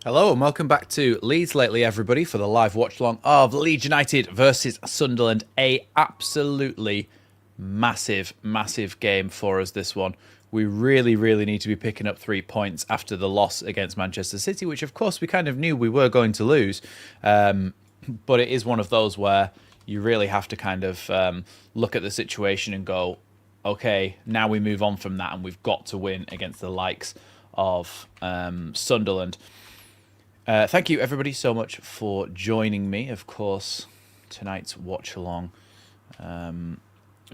Hello and welcome back to Leeds Lately, everybody, for the live watch-along of Leeds United versus Sunderland. A absolutely massive, massive game for us, this one. We really, really need to be picking up 3 points after the loss against Manchester City, which, of course, we kind of knew we were going to lose. But it is one of those where you really have to kind of look at the situation and go, okay, now we move on from that and we've got to win against the likes of Sunderland. Thank you, everybody, so much for joining me. Of course, tonight's watch-along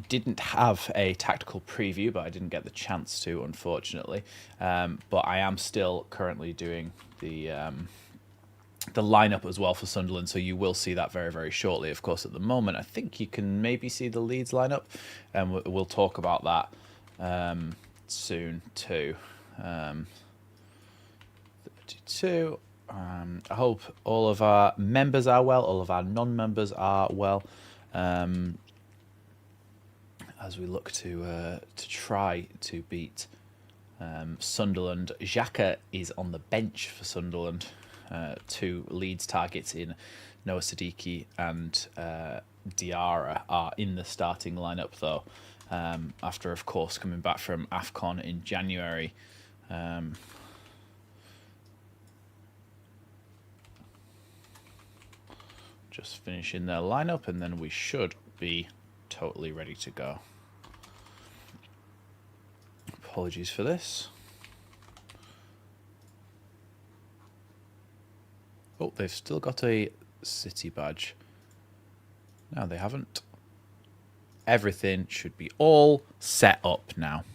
didn't have a tactical preview, but I didn't get the chance to, unfortunately. But I am still currently doing the lineup as well for Sunderland, so you will see that very, very shortly. Of course, at the moment, I think you can maybe see the Leeds lineup, and we'll talk about that soon too. 32. I hope all of our members are well, all of our non-members are well, as we look to try to beat Sunderland. Xhaka is on the bench for Sunderland. 2 Leeds targets in Noah Siddiqui and Diarra are in the starting lineup, though, after, of course, coming back from AFCON in January. Just finishing their lineup, and then we should be totally ready to go. Apologies for this. Oh, they've still got a City badge. No, they haven't. Everything should be all set up now.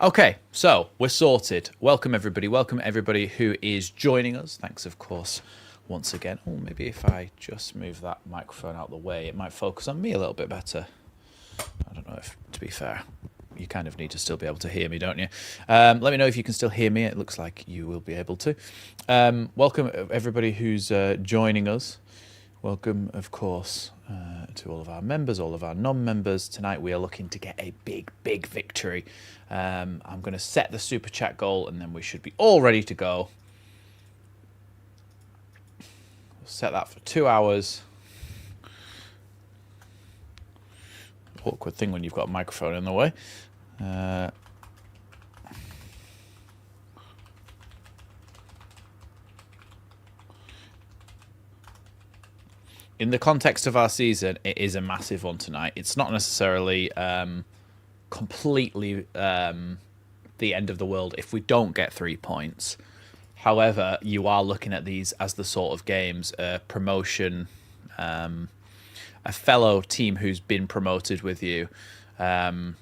Okay, so we're sorted. Welcome, everybody. Welcome, everybody who is joining us. Thanks, of course, once again. Oh, maybe if I just move that microphone out of the way, it might focus on me a little bit better. I don't know if, to be fair, you kind of need to still be able to hear me, don't you? Let me know if you can still hear me. It looks like you will be able to. Welcome, everybody who's joining us. Welcome, of course, to all of our members, all of our non-members. Tonight we are looking to get a big, big victory. I'm going to set the Super Chat goal, and then we should be all ready to go. Set that for 2 hours. Awkward thing when you've got a microphone in the way. In the context of our season, it is a massive one tonight. It's not necessarily completely the end of the world if we don't get 3 points. However, you are looking at these as the sort of games, promotion, a fellow team who's been promoted with you. You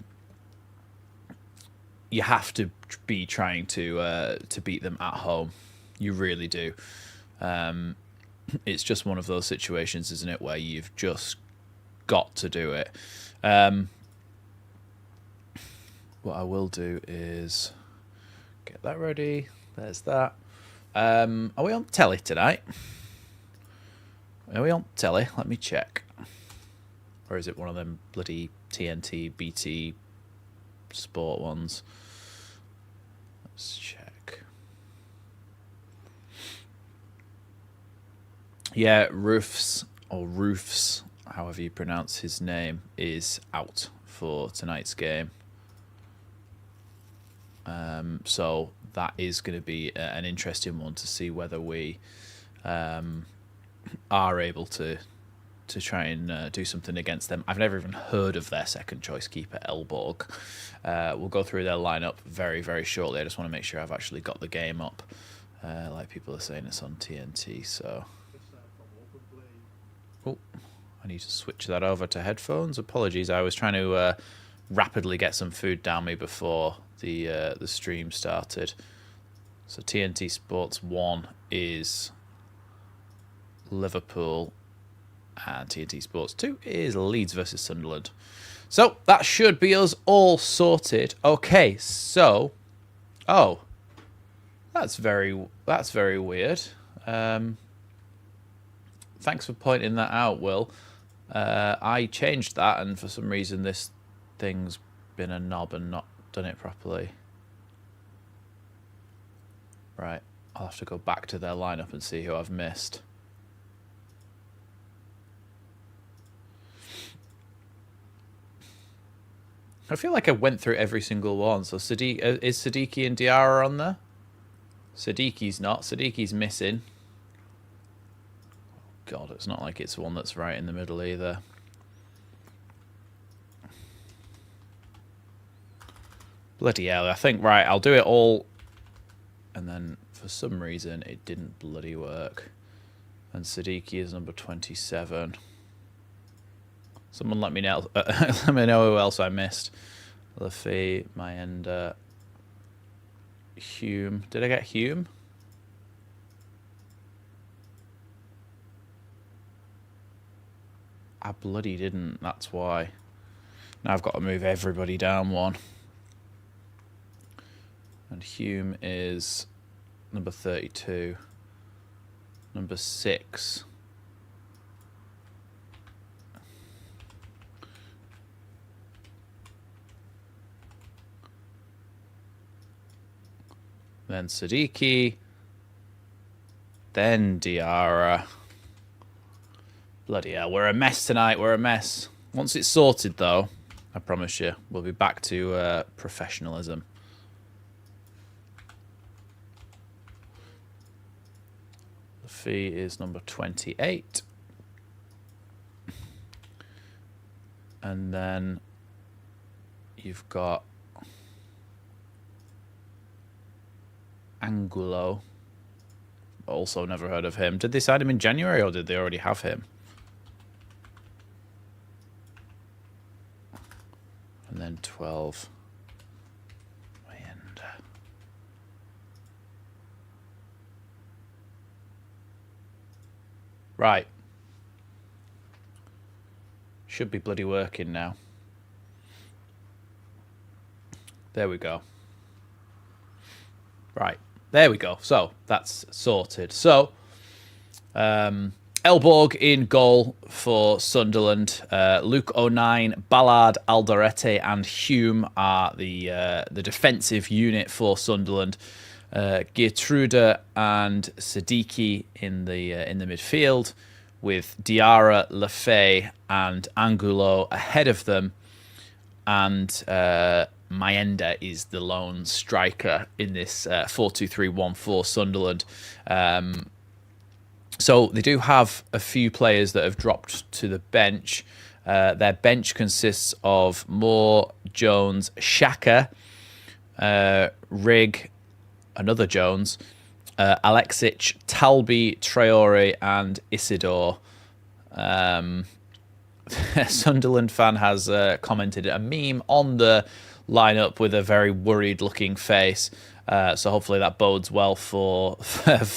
have to be trying to beat them at home. You really do. It's just one of those situations, isn't it, where you've just got to do it. What I will do is get that ready. There's that. Are we on telly tonight? Are we on telly? Let me check. Or is it one of them bloody TNT, BT sport ones? Let's check. Yeah, Roofs, however you pronounce his name, is out for tonight's game. So that is going to be an interesting one to see whether we are able to try and do something against them. I've never even heard of their second choice keeper, Elborg. We'll go through their lineup very, very shortly. I just want to make sure I've actually got the game up. Like people are saying, it's on TNT, so... Oh, I need to switch that over to headphones. Apologies, I was trying to rapidly get some food down me before the stream started. So TNT Sports 1 is Liverpool, and TNT Sports 2 is Leeds versus Sunderland. So that should be us all sorted. Okay, so... Oh, that's very weird. Thanks for pointing that out, Will. I changed that, and for some reason this thing's been a knob and not done it properly. Right. I'll have to go back to their lineup and see who I've missed. I feel like I went through every single one. So is Siddiqui and Diarra on there? Siddiqui's not. Siddiqui's missing. God, it's not like it's one that's right in the middle either. Bloody hell. I think, right, I'll do it all. And then, for some reason, it didn't bloody work. And Siddiqui is number 27. Someone let me know. Let me know who else I missed. Laffy, Mayenda, Hume. Did I get Hume? I bloody didn't. That's why. Now I've got to move everybody down one. And Hume is number 32. Number 6. Then Siddiqui. Then Diarra. Bloody hell, we're a mess tonight, we're a mess. Once it's sorted, though, I promise you, we'll be back to professionalism. The fee is number 28. And then you've got Angulo. Also never heard of him. Did they sign him in January or did they already have him? And then 12. And right. Should be bloody working now. There we go. Right. There we go. So, that's sorted. So, Elborg in goal for Sunderland. Luke O'Nien, Ballard, Alderete, and Hume are the defensive unit for Sunderland. Geertruida and Siddiqui in the midfield, with Diarra, Laffy, and Angulo ahead of them, and Mayenda is the lone striker in this 4-2-3-1 for Sunderland. So they do have a few players that have dropped to the bench. Their bench consists of Moore, Jones, Xhaka, Rigg, another Jones, Alexic, Talby, Traore, and Isidore. Sunderland fan has commented a meme on the lineup with a very worried-looking face. So hopefully that bodes well for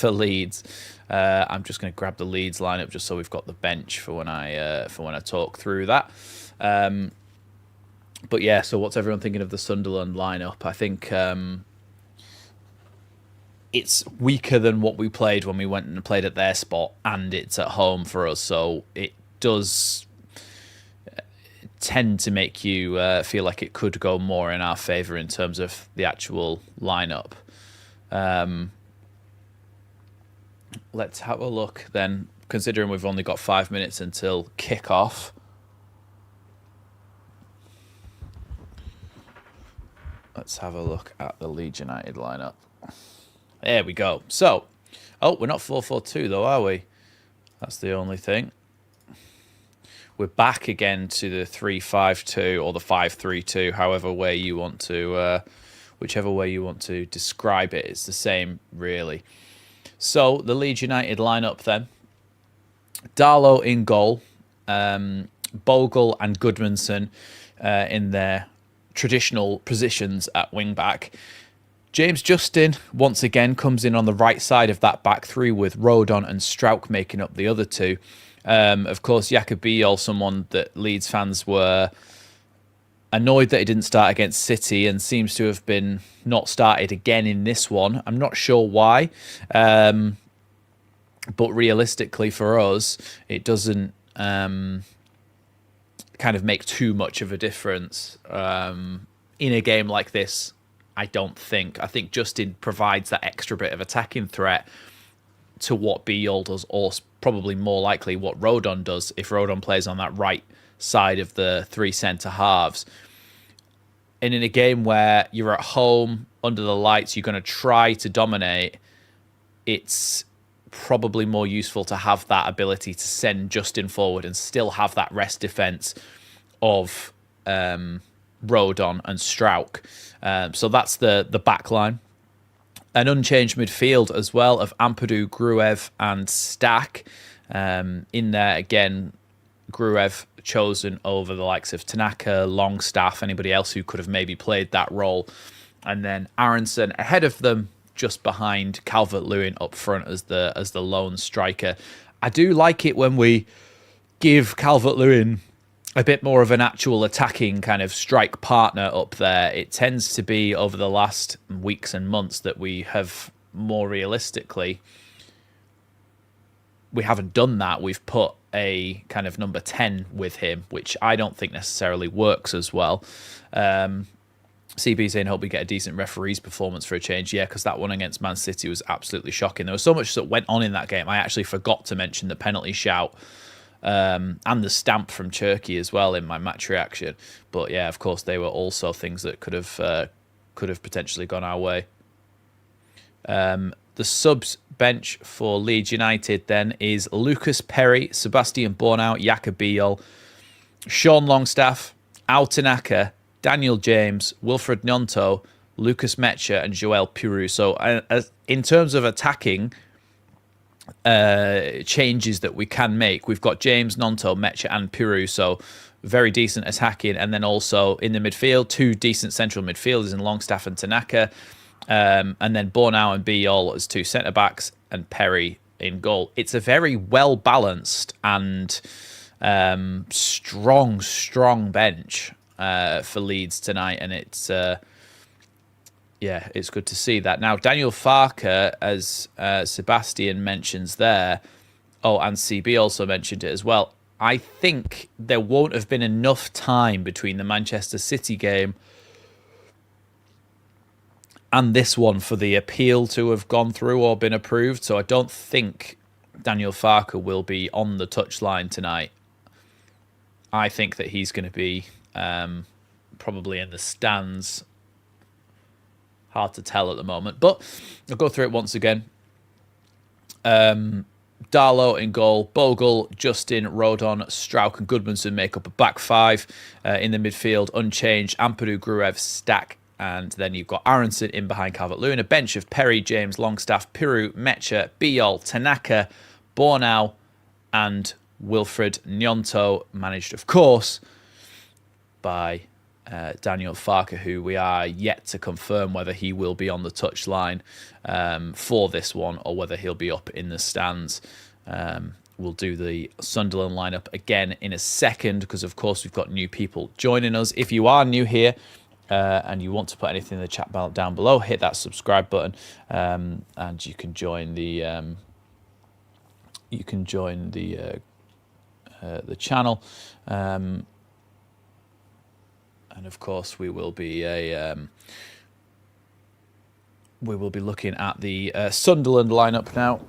Leeds. I'm just going to grab the Leeds lineup just so we've got the bench for when I talk through that. But yeah, so what's everyone thinking of the Sunderland lineup? I think it's weaker than what we played when we went and played at their spot, and it's at home for us, so it does tend to make you feel like it could go more in our favour in terms of the actual lineup. Let's have a look then, considering we've only got 5 minutes until kickoff. Let's have a look at the Leeds United lineup. There we go. So, oh, we're not 4-4-2 though, are we? That's the only thing. We're back again to the 3-5-2 or the 5-3-2, however way you want to, whichever way you want to describe it. It's the same, really. So the Leeds United lineup then: Darlow in goal, Bogle and Goodmanson in their traditional positions at wing back. James Justin once again comes in on the right side of that back three, with Rodon and Strauch making up the other two. Of course, Jacobiol, someone that Leeds fans were annoyed that he didn't start against City, and seems to have been not started again in this one. I'm not sure why, but realistically for us, it doesn't kind of make too much of a difference in a game like this I don't think. I think Justin provides that extra bit of attacking threat to what Biol does, or probably more likely what Rodon does if Rodon plays on that right side of the three centre halves. And in a game where you're at home under the lights, you're going to try to dominate, it's probably more useful to have that ability to send Justin forward and still have that rest defence of Rodon and Strauch. So that's the back line. An unchanged midfield as well of Ampadu, Gruev and Stach. In there, again, Gruev chosen over the likes of Tanaka, Longstaff, anybody else who could have maybe played that role. And then Aronson ahead of them, just behind Calvert-Lewin up front as the lone striker. I do like it when we give Calvert-Lewin a bit more of an actual attacking kind of strike partner up there. It tends to be over the last weeks and months that we have more realistically, we haven't done that. We've put a kind of number 10 with him, which I don't think necessarily works as well. CB saying, hope we get a decent referee's performance for a change. Yeah, because that one against Man City was absolutely shocking. There was so much that went on in that game. I actually forgot to mention the penalty shout and the stamp from Turkey as well in my match reaction. But yeah, of course, they were also things that could have potentially gone our way. The subs bench for Leeds United then is Lucas Perry, Sebastian Bornau, Jakob Biol, Sean Longstaff, Al Tanaka, Daniel James, Wilfred Gnonto, Lucas Mecha, and Joel Piroux. So in terms of attacking changes that we can make, we've got James, Gnonto, Mecha, and Piroux. So very decent attacking. And then also in the midfield, two decent central midfielders in Longstaff and Tanaka. And then Bornau and Biol as two centre-backs and Perry in goal. It's a very well-balanced and strong bench for Leeds tonight, and it's it's good to see that. Now, Daniel Farke, as Sebastian mentions there, and CB also mentioned it as well, I think there won't have been enough time between the Manchester City game and this one for the appeal to have gone through or been approved, so I don't think Daniel Farke will be on the touchline tonight. I think that he's going to be probably in the stands. Hard to tell at the moment, but I'll go through it once again. Darlow in goal, Bogle, Justin, Rodon, Strauch and Goodmanson make up a back five. In the midfield, unchanged, Ampadu, Gruev, Stach, and then you've got Aronson in behind Calvert-Lewin. A bench of Perry, James, Longstaff, Piroux, Mecha, Biol, Tanaka, Bornau and Wilfred Gnonto, managed, of course, by Daniel Farke, who we are yet to confirm whether he will be on the touchline for this one or whether he'll be up in the stands. We'll do the Sunderland lineup again in a second because, of course, we've got new people joining us. If you are new here and you want to put anything in the chat down below, hit that subscribe button and you can join the channel. And of course, we will be looking at the Sunderland lineup now.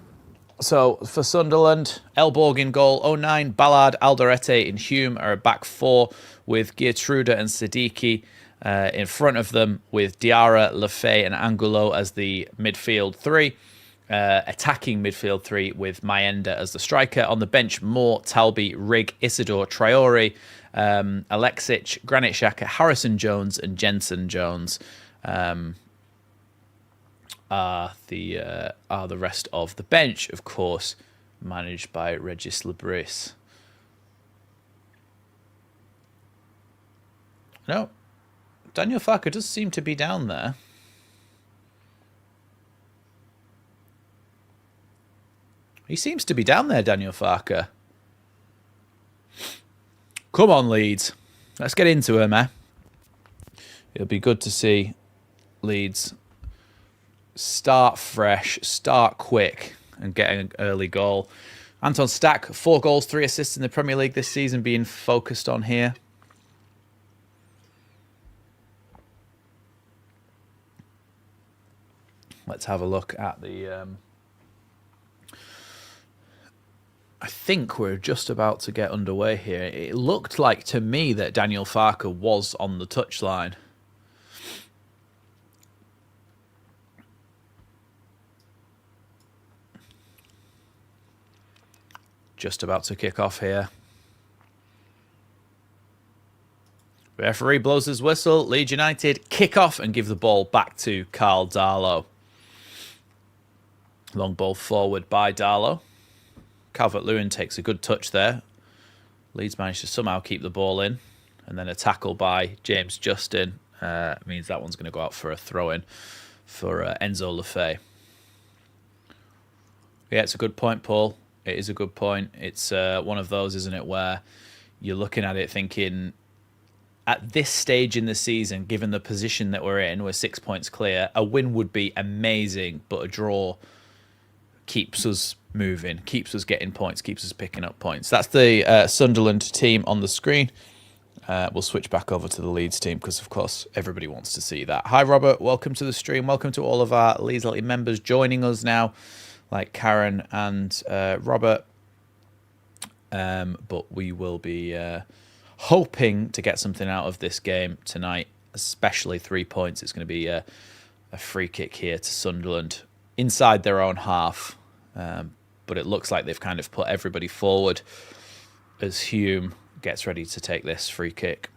So for Sunderland, Elborg in goal, 09, Ballard, Alderete and Hume are a back four with Geertrude and Siddiqui in front of them, with Diarra, Lefay and Angulo as the midfield three. Attacking midfield three with Maenda as the striker. On the bench, Moore, Talby, Rigg, Isidore, Traore, Alexic, Granit Xhaka, Harrison Jones and Jensen Jones are the rest of the bench, of course, managed by Regis Lebris. No, Daniel Farke does seem to be down there. He seems to be down there, Daniel Farke. Come on, Leeds. Let's get into him, eh? It'll be good to see Leeds start fresh, start quick, and get an early goal. Anton Stach, 4 goals, 3 assists in the Premier League this season, being focused on here. Let's have a look at the... I think we're just about to get underway here. It looked like to me that Daniel Farke was on the touchline. Just about to kick off here. Referee blows his whistle. Leeds United kick off and give the ball back to Carl Darlow. Long ball forward by Darlow. Calvert-Lewin takes a good touch there. Leeds managed to somehow keep the ball in. And then a tackle by James Justin means that one's going to go out for a throw-in for Enzo Lefebvre. Yeah, it's a good point, Paul. It is a good point. It's one of those, isn't it, where you're looking at it thinking, at this stage in the season, given the position that we're in, we're 6 points clear, a win would be amazing, but a draw keeps us moving, keeps us getting points, keeps us picking up points. That's the Sunderland team on the screen. We'll switch back over to the Leeds team because, of course, everybody wants to see that. Hi, Robert. Welcome to the stream. Welcome to all of our Leeds Elite members joining us now, like Karen and Robert. But we will be hoping to get something out of this game tonight, especially 3 points. It's going to be a free kick here to Sunderland inside their own half. But it looks like they've kind of put everybody forward as Hume gets ready to take this free kick.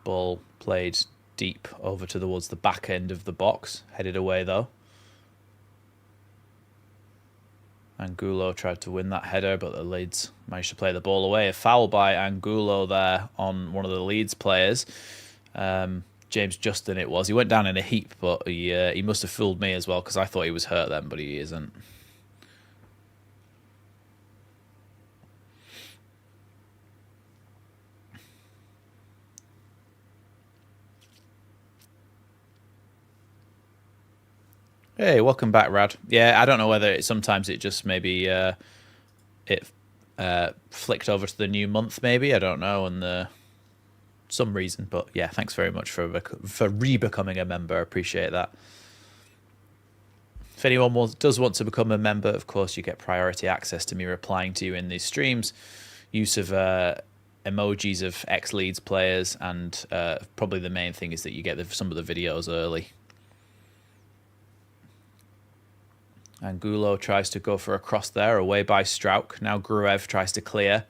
Ball played deep over towards the back end of the box. Headed away, though. Angulo tried to win that header, but the Leeds managed to play the ball away. A foul by Angulo there on one of the Leeds players. James Justin it was. He went down in a heap, but he must have fooled me as well because I thought he was hurt then, but he isn't. Hey, welcome back, Rad. Yeah, I don't know whether sometimes it just maybe it flicked over to the new month, maybe. I don't know, and some reason. But yeah, thanks very much for re-becoming a member. I appreciate that. If anyone does want to become a member, of course, you get priority access to me replying to you in these streams. Use of emojis of ex-Leeds players, and probably the main thing is that you get some of the videos early. Angulo tries to go for a cross there, away by Strauch. Now Gruev tries to clear.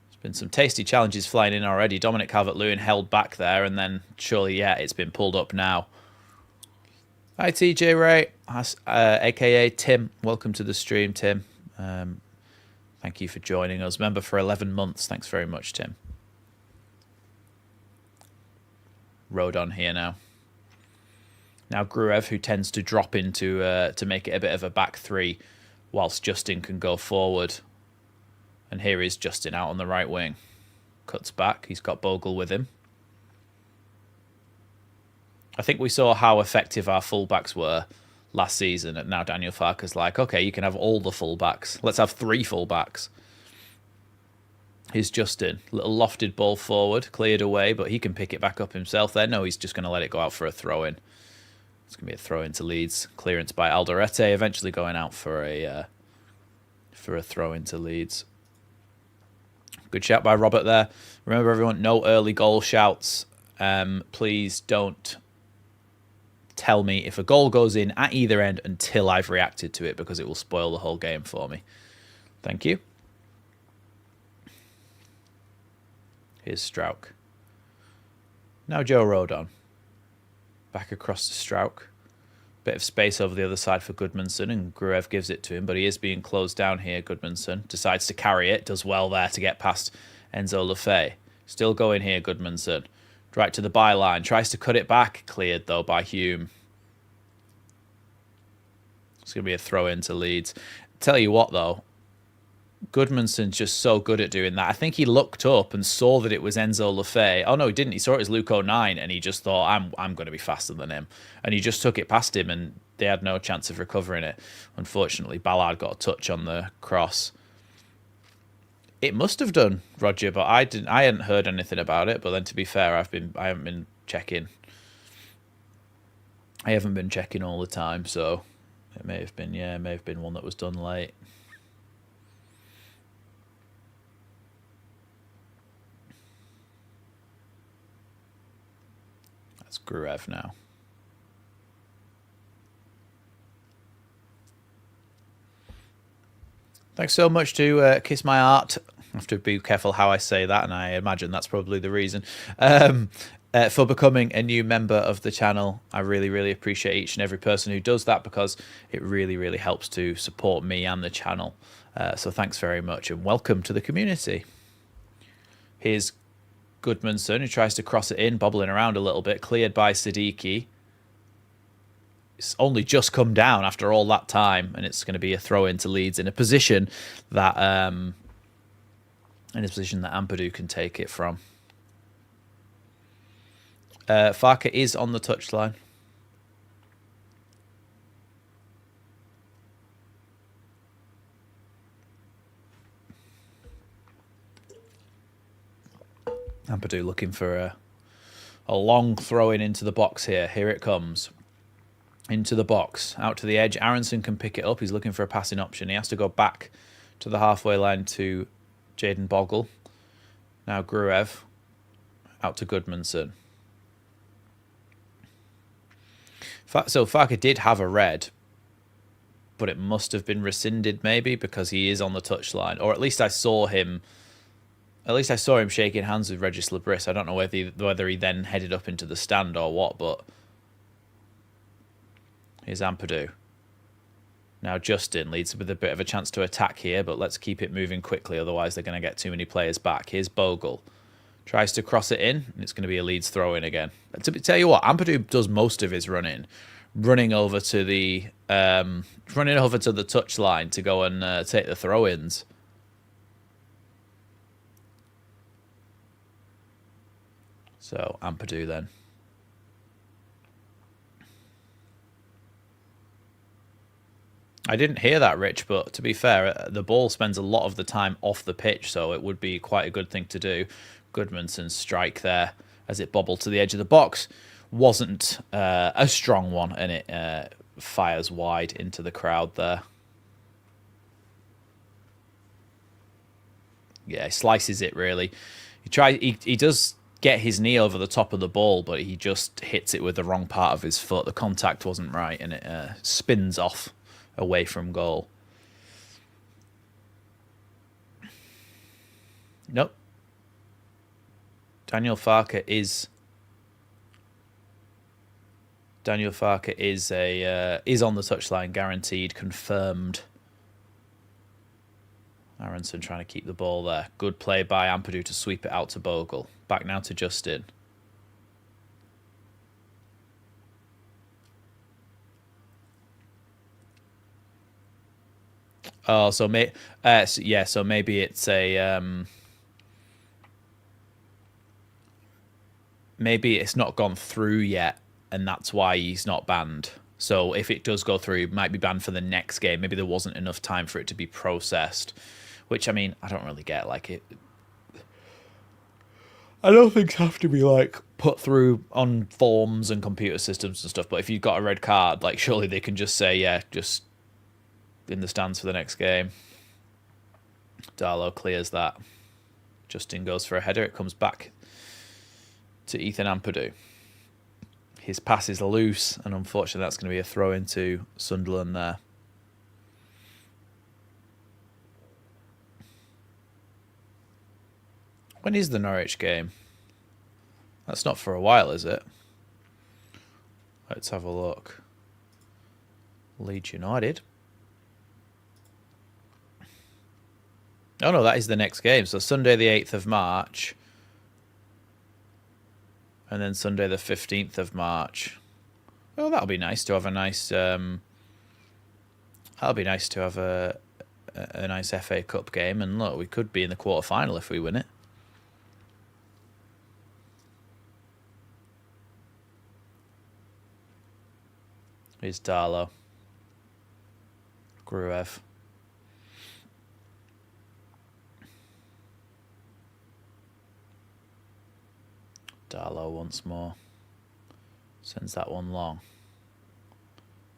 There's been some tasty challenges flying in already. Dominic Calvert-Lewin held back there, and then surely, yeah, it's been pulled up now. Hi, TJ Ray, a.k.a. Tim. Welcome to the stream, Tim. Thank you for joining us. Member for 11 months. Thanks very much, Tim. Rodon here now. Now Gruev, who tends to drop into to make it a bit of a back three, whilst Justin can go forward. And here is Justin out on the right wing. Cuts back. He's got Bogle with him. I think we saw how effective our fullbacks were last season. And now Daniel Farke's like, okay, you can have all the fullbacks. Let's have 3 fullbacks. Here's Justin. Little lofted ball forward. Cleared away, but he can pick it back up himself there. No, he's just going to let it go out for a throw-in. It's going to be a throw-in to Leeds. Clearance by Alderete, eventually going out for a throw-in to Leeds. Good shout by Robert there. Remember, everyone, no early goal shouts. Please don't tell me if a goal goes in at either end until I've reacted to it, because it will spoil the whole game for me. Thank you. Here's Strauch. Now Joe Rodon. Back across to Strauch. Bit of space over the other side for Goodmanson, and Gruev gives it to him, but he is being closed down here. Goodmanson decides to carry it, does well there to get past Enzo Lefebvre. Still going here, Goodmanson. Right to the byline, tries to cut it back. Cleared, though, by Hume. It's going to be a throw-in to Leeds. Tell you what, though, Goodmanson's just so good at doing that. I think he looked up and saw that it was Enzo Lefebvre. Oh, no, he didn't. He saw it as Luke 09, and he just thought, I'm going to be faster than him. And he just took it past him, and they had no chance of recovering it. Unfortunately, Ballard got a touch on the cross. It must have done, Roger, but I didn't. I hadn't heard anything about it. But then, to be fair, I haven't been checking. I haven't been checking all the time, so it may have been. Yeah, it may have been one that was done late. That's Gruev now. Thanks so much to Kiss My Art. I have to be careful how I say that, and I imagine that's probably the reason. For becoming a new member of the channel. I really, really appreciate each and every person who does that, because it really, really helps to support me and the channel. So thanks very much, and welcome to the community. Here's Goodmanson, who tries to cross it in, bobbling around a little bit, cleared by Siddiqui. It's only just come down after all that time, and it's going to be a throw into Leeds in a position that Ampadu can take it from. Farke is on the touchline. Ampadu looking for a long throw in into the box here. Here it comes. Into the box, out to the edge. Aronson can pick it up. He's looking for a passing option. He has to go back to the halfway line to Jaden Bogle. Now Gruev out to Goodmanson. So Farke did have a red, but it must have been rescinded maybe, because he is on the touchline, or at least I saw him. At least I saw him shaking hands with Regis Labris. I don't know whether he then headed up into the stand or what, but here's Ampadu. Now Justin leads with a bit of a chance to attack here, but let's keep it moving quickly, otherwise they're going to get too many players back. Here's Bogle. Tries to cross it in, and it's going to be a Leeds throw-in again. To tell you what, Ampadu does most of his running over to the touchline to go and take the throw-ins. So Ampadu then. I didn't hear that, Rich, but to be fair, the ball spends a lot of the time off the pitch, so it would be quite a good thing to do. Goodmanson's strike there as it bobbled to the edge of the box wasn't a strong one, and it fires wide into the crowd there. Yeah, he slices it really. He does get his knee over the top of the ball, but he just hits it with the wrong part of his foot. The contact wasn't right, and it spins off away from goal. Nope. Daniel Farke is on the touchline, guaranteed, confirmed. Aronson trying to keep the ball there. Good play by Ampadu to sweep it out to Bogle. Back now to Justin. Oh, so maybe it's a maybe it's not gone through yet, and that's why he's not banned. So if it does go through, it might be banned for the next game. Maybe there wasn't enough time for it to be processed, which, I mean, I don't really get. Like, I don't think have to be like put through on forms and computer systems and stuff. But if you've got a red card, like, surely they can just say, yeah, just in the stands for the next game. Darlow clears that. Justin goes for a header. It comes back to Ethan Ampadu. His pass is loose, and unfortunately that's going to be a throw into Sunderland there. When is the Norwich game? That's not for a while, is it? Let's have a look. Leeds United. Oh no, that is the next game. So Sunday the 8th of March. And then Sunday the 15th of March. Well, that'll be nice to have a nice that'll be nice to have a nice FA Cup game, and look, we could be in the quarter-final if we win it. Here's Darlow. Gruev. Darlow once more. Sends that one long.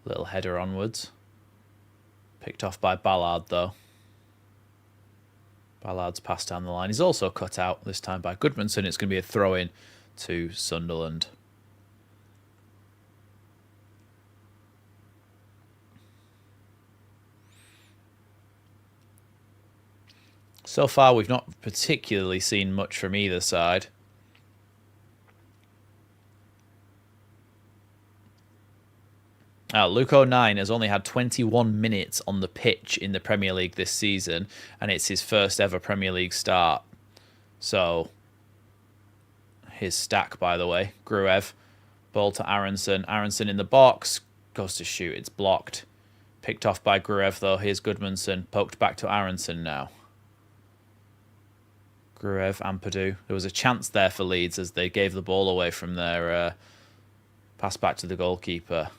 Little header onwards. Picked off by Ballard, though. Ballard's passed down the line. He's also cut out, this time by Goodmanson. It's going to be a throw-in to Sunderland. So far, we've not particularly seen much from either side. Luke O'Nien has only had 21 minutes on the pitch in the Premier League this season, and it's his first ever Premier League start. So, his Stach, by the way. Gruev, ball to Aronson. Aronson in the box, goes to shoot, it's blocked. Picked off by Gruev, though. Here's Goodmanson, poked back to Aronson now. Gruev, Ampadu. There was a chance there for Leeds as they gave the ball away from their pass back to the goalkeeper.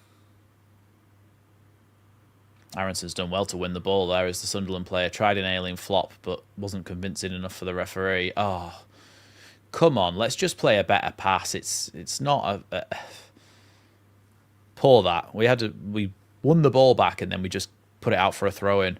Aronson's done well to win the ball there as the Sunderland player. Tried an alien flop, but wasn't convincing enough for the referee. Oh, come on. Let's just play a better pass. It's not a... Poor that. We won the ball back and then we just put it out for a throw-in.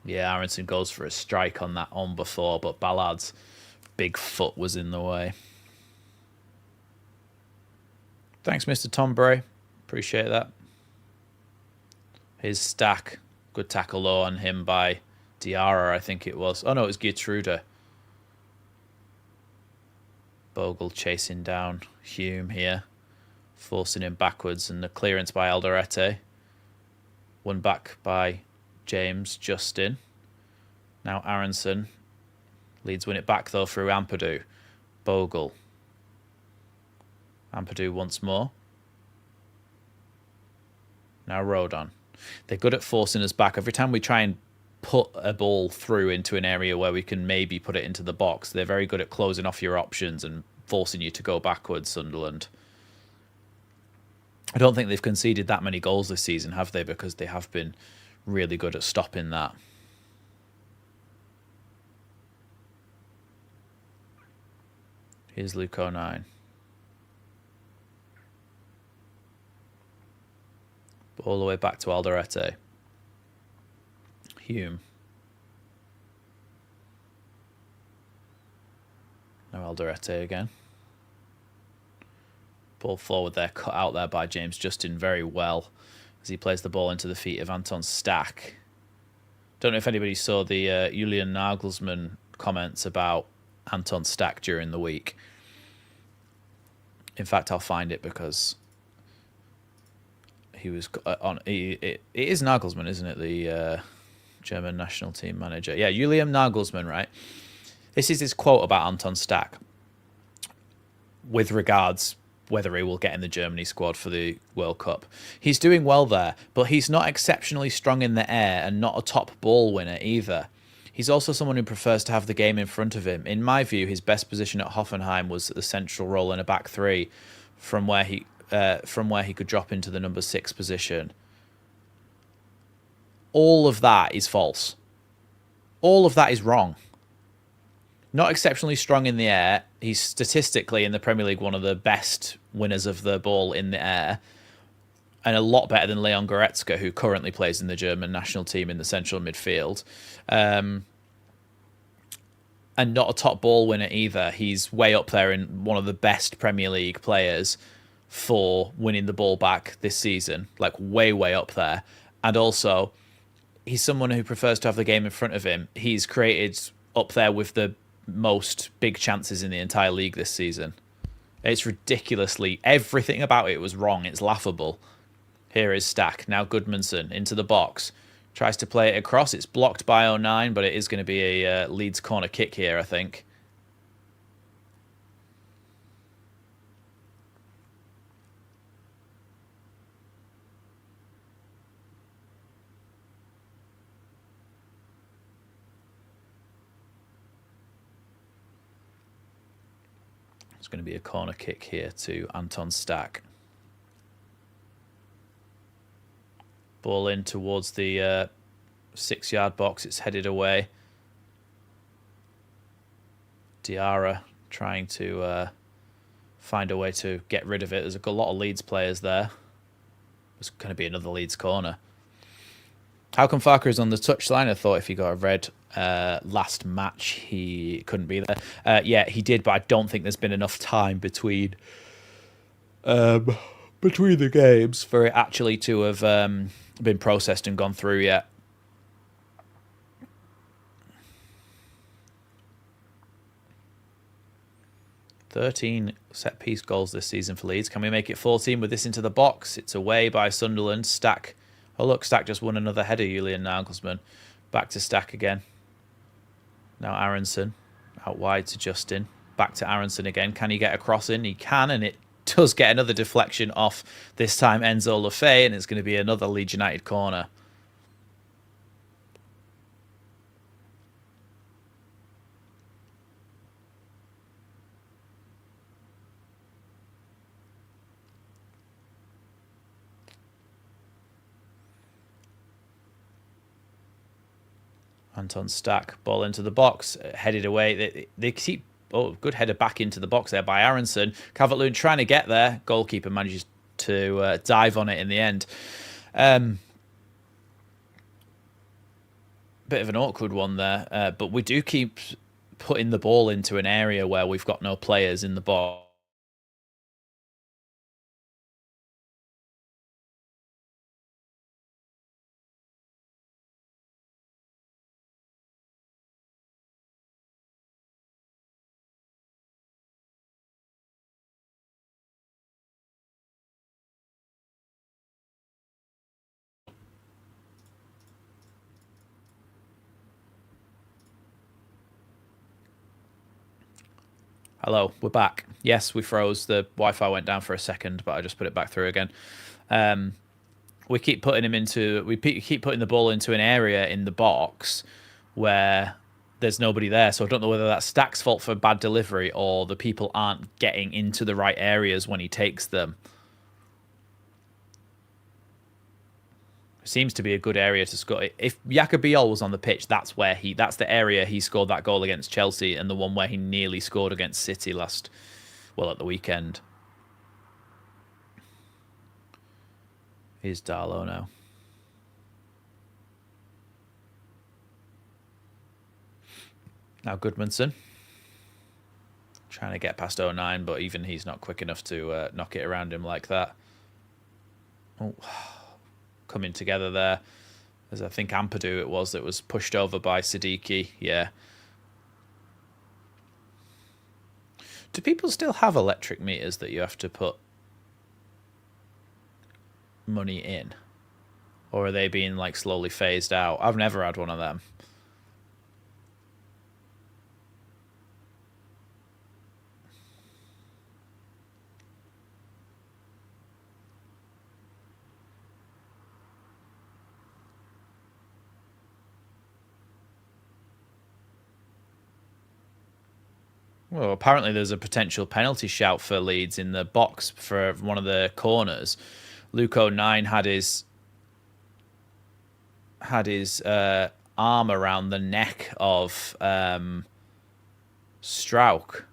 Yeah, Aronson goes for a strike on that on before, but Ballard's big foot was in the way. Thanks, Mr. Tom Bray. Appreciate that. His Stach. Good tackle low on him by Diarra, I think it was. Oh, no, it was Gertruda. Bogle chasing down Hume here. Forcing him backwards, and the clearance by Alderete. Won back by James Justin. Now Aronson. Leeds win it back though through Ampadu. Bogle. Ampadu once more. Now Rodon. They're good at forcing us back. Every time we try and put a ball through into an area where we can maybe put it into the box, they're very good at closing off your options and forcing you to go backwards, Sunderland. I don't think they've conceded that many goals this season, have they? Because they have been really good at stopping that. Here's Luke O'Nien. All the way back to Alderete. Hume. Now Alderete again. Ball forward there, cut out there by James Justin very well as he plays the ball into the feet of Anton Stach. Don't know if anybody saw the Julian Nagelsmann comments about Anton Stach during the week. In fact, I'll find it because he was on. It is Nagelsmann, isn't it? The German national team manager. Yeah, Julian Nagelsmann, right? This is his quote about Anton Stach with regards whether he will get in the Germany squad for the World Cup. He's doing well there, but he's not exceptionally strong in the air and not a top ball winner either. He's also someone who prefers to have the game in front of him. In my view, his best position at Hoffenheim was the central role in a back three, from where he could drop into the number 6 position. All of that is false. All of that is wrong. Not exceptionally strong in the air. He's statistically in the Premier League one of the best winners of the ball in the air, and a lot better than Leon Goretzka, who currently plays in the German national team in the central midfield. And not a top ball winner either. He's way up there in one of the best Premier League players for winning the ball back this season. Like, way, way up there. And also, he's someone who prefers to have the game in front of him. He's created up there with the most big chances in the entire league this season. It's ridiculously... Everything about it was wrong. It's laughable. Here is Stach. Now Goodmanson into the box. Tries to play it across. It's blocked by O'Nien, but it is going to be a Leeds corner kick here, I think. It's going to be a corner kick here to Anton Stach. Ball in towards the 6-yard box. It's headed away. Diarra trying to find a way to get rid of it. There's a lot of Leeds players there. It's going to be another Leeds corner. How come Farker is on the touchline? I thought if he got a red last match, he couldn't be there. Yeah, he did, but I don't think there's been enough time between the games for it actually to have been processed and gone through yet. 13 set-piece goals this season for Leeds. Can we make it 14 with this into the box? It's away by Sunderland. Stach. Oh, look, Stach just won another header, Julian Nagelsmann. Back to Stach again. Now Aronson. Out wide to Justin. Back to Aronson again. Can he get a cross in? He can, and it does get another deflection off. This time Enzo Lefebvre, and it's going to be another Leeds United corner. Anton Stach, ball into the box, headed away. They keep, good header back into the box there by Aronson. Calvert-Lewin trying to get there. Goalkeeper manages to dive on it in the end. Bit of an awkward one there, but we do keep putting the ball into an area where we've got no players in the box. Hello, we're back. Yes, we froze. The Wi-Fi went down for a second, but I just put it back through again. We keep putting keep putting the ball into an area in the box where there's nobody there. So I don't know whether that's Stach's fault for bad delivery or the people aren't getting into the right areas when he takes them. Seems to be a good area to score. If Jacobiol was on the pitch, that's the area he scored that goal against Chelsea, and the one where he nearly scored against City at the weekend. Here's Darlow now. Now Goodmanson. Trying to get past 09, but even he's not quick enough to knock it around him like that. Oh, coming together there. As I think Ampadu it was that was pushed over by Siddiqui. Yeah. Do people still have electric meters that you have to put money in? Or are they being like slowly phased out? I've never had one of them. Well, apparently there's a potential penalty shout for Leeds in the box for one of the corners. Luke 09 had his arm around the neck of Strauch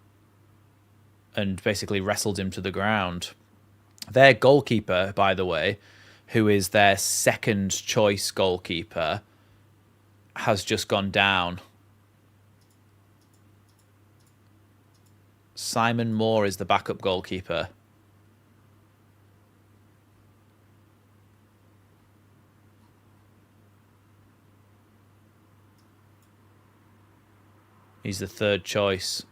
and basically wrestled him to the ground. Their goalkeeper, by the way, who is their second choice goalkeeper, has just gone down. Simon Moore is the backup goalkeeper. He's the third choice.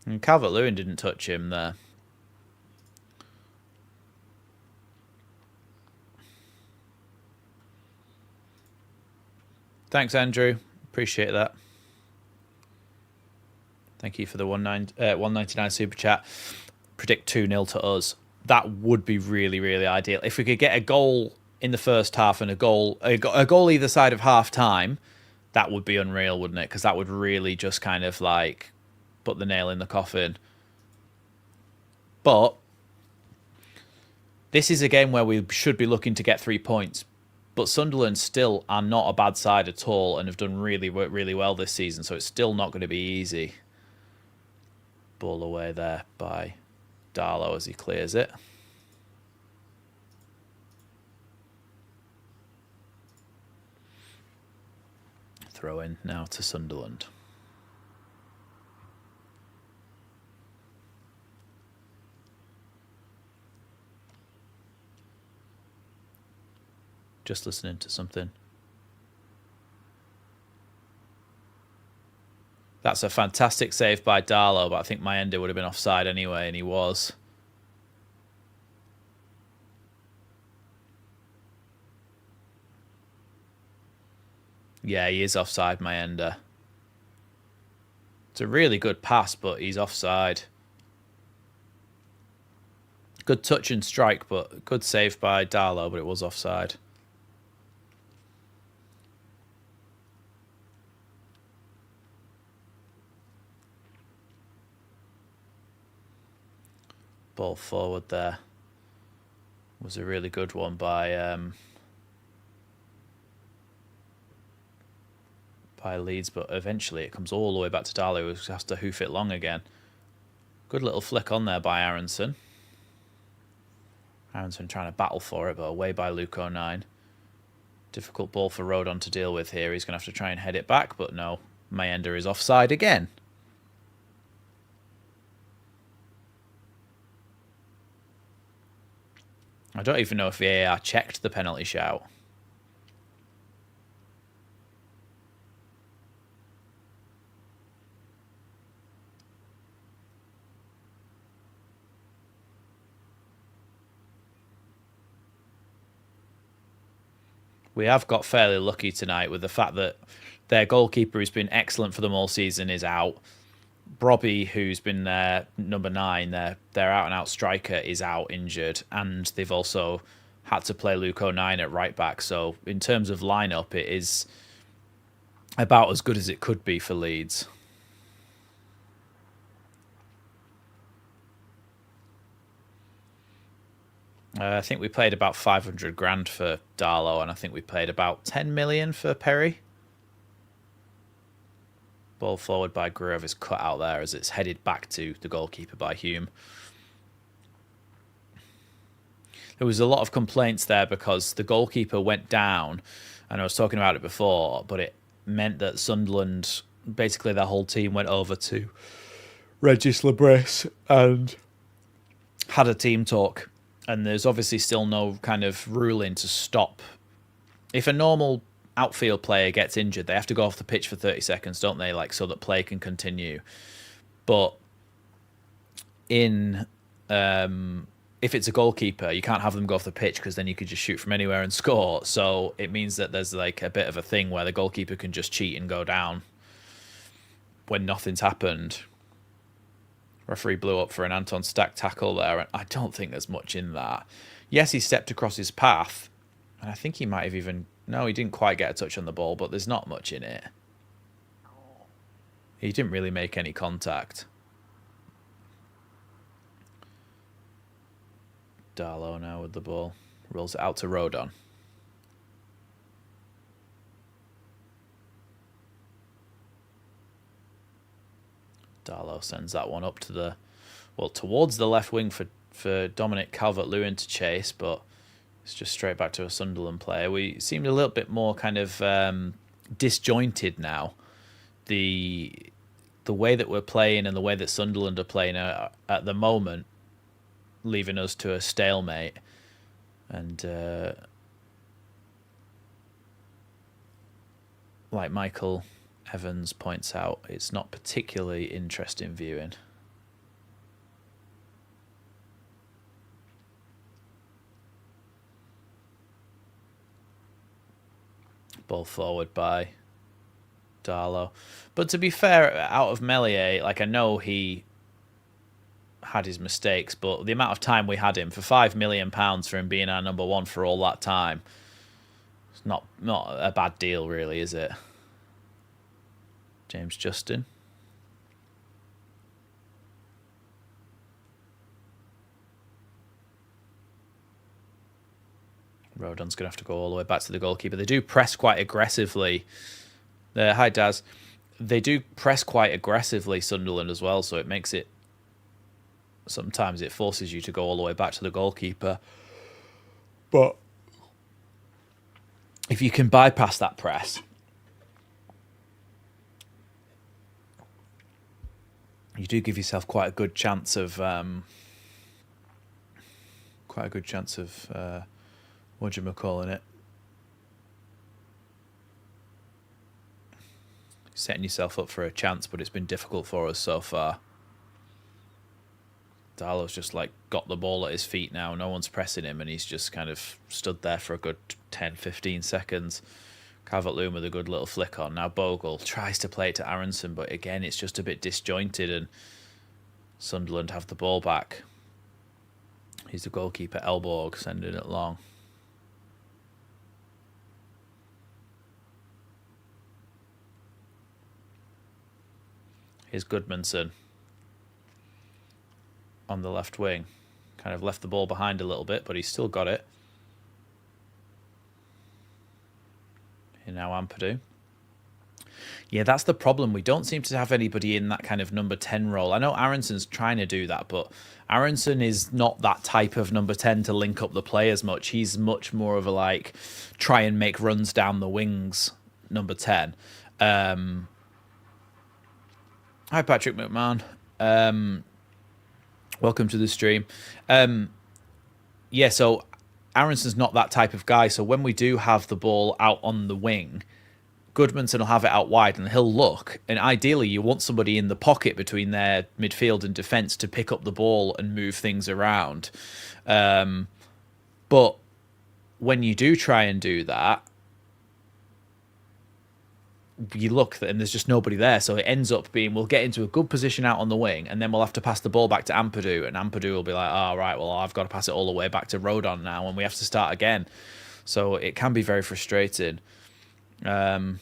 And Calvert-Lewin didn't touch him there. Thanks, Andrew. Appreciate that. Thank you for the 199 super chat. Predict 2-0 to us. That would be really, really ideal. If we could get a goal in the first half and a goal either side of half time, that would be unreal, wouldn't it? Because that would really just kind of like put the nail in the coffin. But this is a game where we should be looking to get 3 points. But Sunderland still are not a bad side at all and have done really well this season. So it's still not going to be easy. Ball away there by Darlow as he clears it. Throw in now to Sunderland. Just listening to something. That's a fantastic save by Darlow, but I think my ender would have been offside anyway, and he was. Yeah, he is offside, my ender. It's a really good pass, but he's offside. Good touch and strike, but good save by Darlow, but it was offside. Ball forward there was a really good one by Leeds, but eventually it comes all the way back to Darlow, who has to hoof it long again. Good little flick on there by Aronson. Aronson trying to battle for it, but away by Luke 09. Difficult ball for Rodon to deal with here. He's going to have to try and head it back, but no. Mayender is offside again. I don't even know if VAR checked the penalty shout. We have got fairly lucky tonight with the fact that their goalkeeper, who's been excellent for them all season, is out. Brobby, who's been their number 9, their out-and-out striker, is out injured. And they've also had to play Luke 09 at right back. So in terms of lineup, it is about as good as it could be for Leeds. I think we paid about 500 grand for Darlow, and I think we paid about 10 million for Perry. Ball forward by Grove is cut out there as it's headed back to the goalkeeper by Hume. There was a lot of complaints there because the goalkeeper went down, and I was talking about it before, but it meant that Sunderland, basically their whole team, went over to Regis Labris and had a team talk. And there's obviously still no kind of ruling to stop. If a normal outfield player gets injured, they have to go off the pitch for 30 seconds, don't they? Like, so that play can continue. But in if it's a goalkeeper, you can't have them go off the pitch because then you could just shoot from anywhere and score. So it means that there's like a bit of a thing where the goalkeeper can just cheat and go down when nothing's happened. Referee blew up for an Anton Stach tackle there, and I don't think there's much in that. Yes, he stepped across his path, and I think he might have even... No, he didn't quite get a touch on the ball, but there's not much in it. He didn't really make any contact. Darlow now with the ball. Rolls it out to Rodon. Darlow sends that one up to the... Well, towards the left wing for Dominic Calvert-Lewin to chase, but it's just straight back to a Sunderland player. We seemed a little bit more kind of disjointed now. The way that we're playing and the way that Sunderland are playing at the moment, leaving us to a stalemate. And like Michael Evans points out, it's not particularly interesting viewing. Ball forward by Darlow. But to be fair, out of Melier, like, I know he had his mistakes, but the amount of time we had him, for £5 million for him being our number 1 for all that time, it's not a bad deal, really, is it? James Justin. Rodon's going to have to go all the way back to the goalkeeper. They do press quite aggressively. Hi, Daz. They do press quite aggressively, Sunderland, as well, so it makes it... Sometimes it forces you to go all the way back to the goalkeeper. But if you can bypass that press, you do give yourself quite a good chance of... what am I calling it? Setting yourself up for a chance, but it's been difficult for us so far. Darlow's just like got the ball at his feet now. No one's pressing him, and he's just kind of stood there for a good 10-15 seconds. Calvert-Lewin with a good little flick on. Now Bogle tries to play it to Aronson, but again, it's just a bit disjointed, and Sunderland have the ball back. He's the goalkeeper, Elborg, sending it long. Here's Goodmanson on the left wing. Kind of left the ball behind a little bit, but he's still got it. Here now Ampadu. Yeah, that's the problem. We don't seem to have anybody in that kind of number 10 role. I know Aronson's trying to do that, but Aronson is not that type of number 10 to link up the play as much. He's much more of a, like, try and make runs down the wings number 10. Hi, Patrick McMahon. Welcome to the stream. Yeah, so Aronson's not that type of guy. So when we do have the ball out on the wing, Goodmanson will have it out wide and he'll look. And ideally, you want somebody in the pocket between their midfield and defence to pick up the ball and move things around. But when you do try and do that, you look and there's just nobody there, so it ends up being we'll get into a good position out on the wing, and then we'll have to pass the ball back to Ampadu, and Ampadu will be like, oh, right, well, I've got to pass it all the way back to Rodon now, and we have to start again. So it can be very frustrating. Thank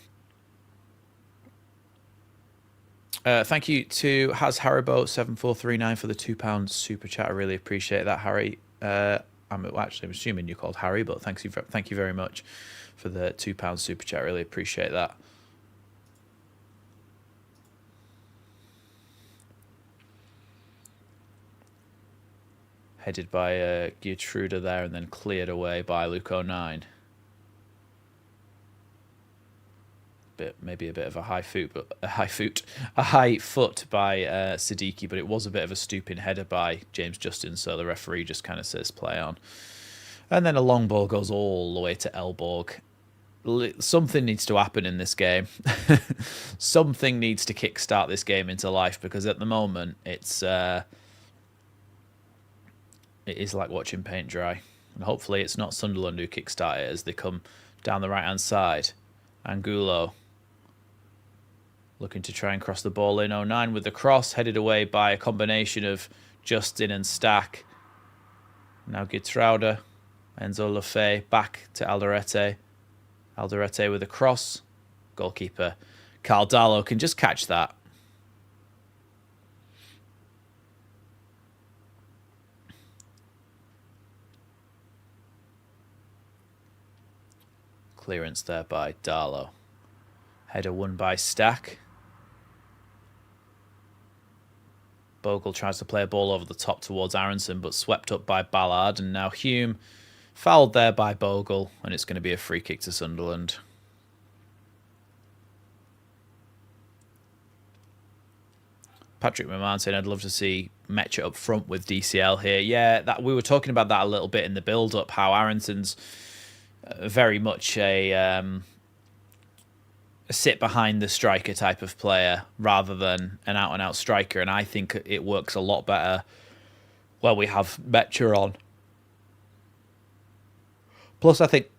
you to Has Haribo 7439 for the £2 super chat. I really appreciate that, Harry. I'm assuming you're called Harry, but thank you very much for the £2 super chat. I really appreciate that. Headed by Gertruda there and then cleared away by Luke 09. Maybe a bit of a high foot by Siddiqui, but it was a bit of a stooping header by James Justin, so the referee just kind of says play on. And then a long ball goes all the way to Elborg. Something needs to happen in this game. Something needs to kickstart this game into life, because at the moment it is like watching paint dry. And hopefully it's not Sunderland who kickstart it as they come down the right-hand side. Angulo looking to try and cross the ball in. 09 with the cross, headed away by a combination of Justin and Stach. Now Gitrauda, Enzo Lefebvre back to Alderete. Alderete with a cross. Goalkeeper Carl Darlow can just catch that. Clearance there by Darlow. Header won by Stach. Bogle tries to play a ball over the top towards Aronson, but swept up by Ballard. And now Hume fouled there by Bogle, and it's going to be a free kick to Sunderland. Patrick McMahon saying, I'd love to see Mecha up front with DCL here. Yeah, we were talking about that a little bit in the build-up, how Aronson's very much a sit behind the striker type of player rather than an out-and-out striker, and I think it works a lot better where we have Mecha on. Plus, I think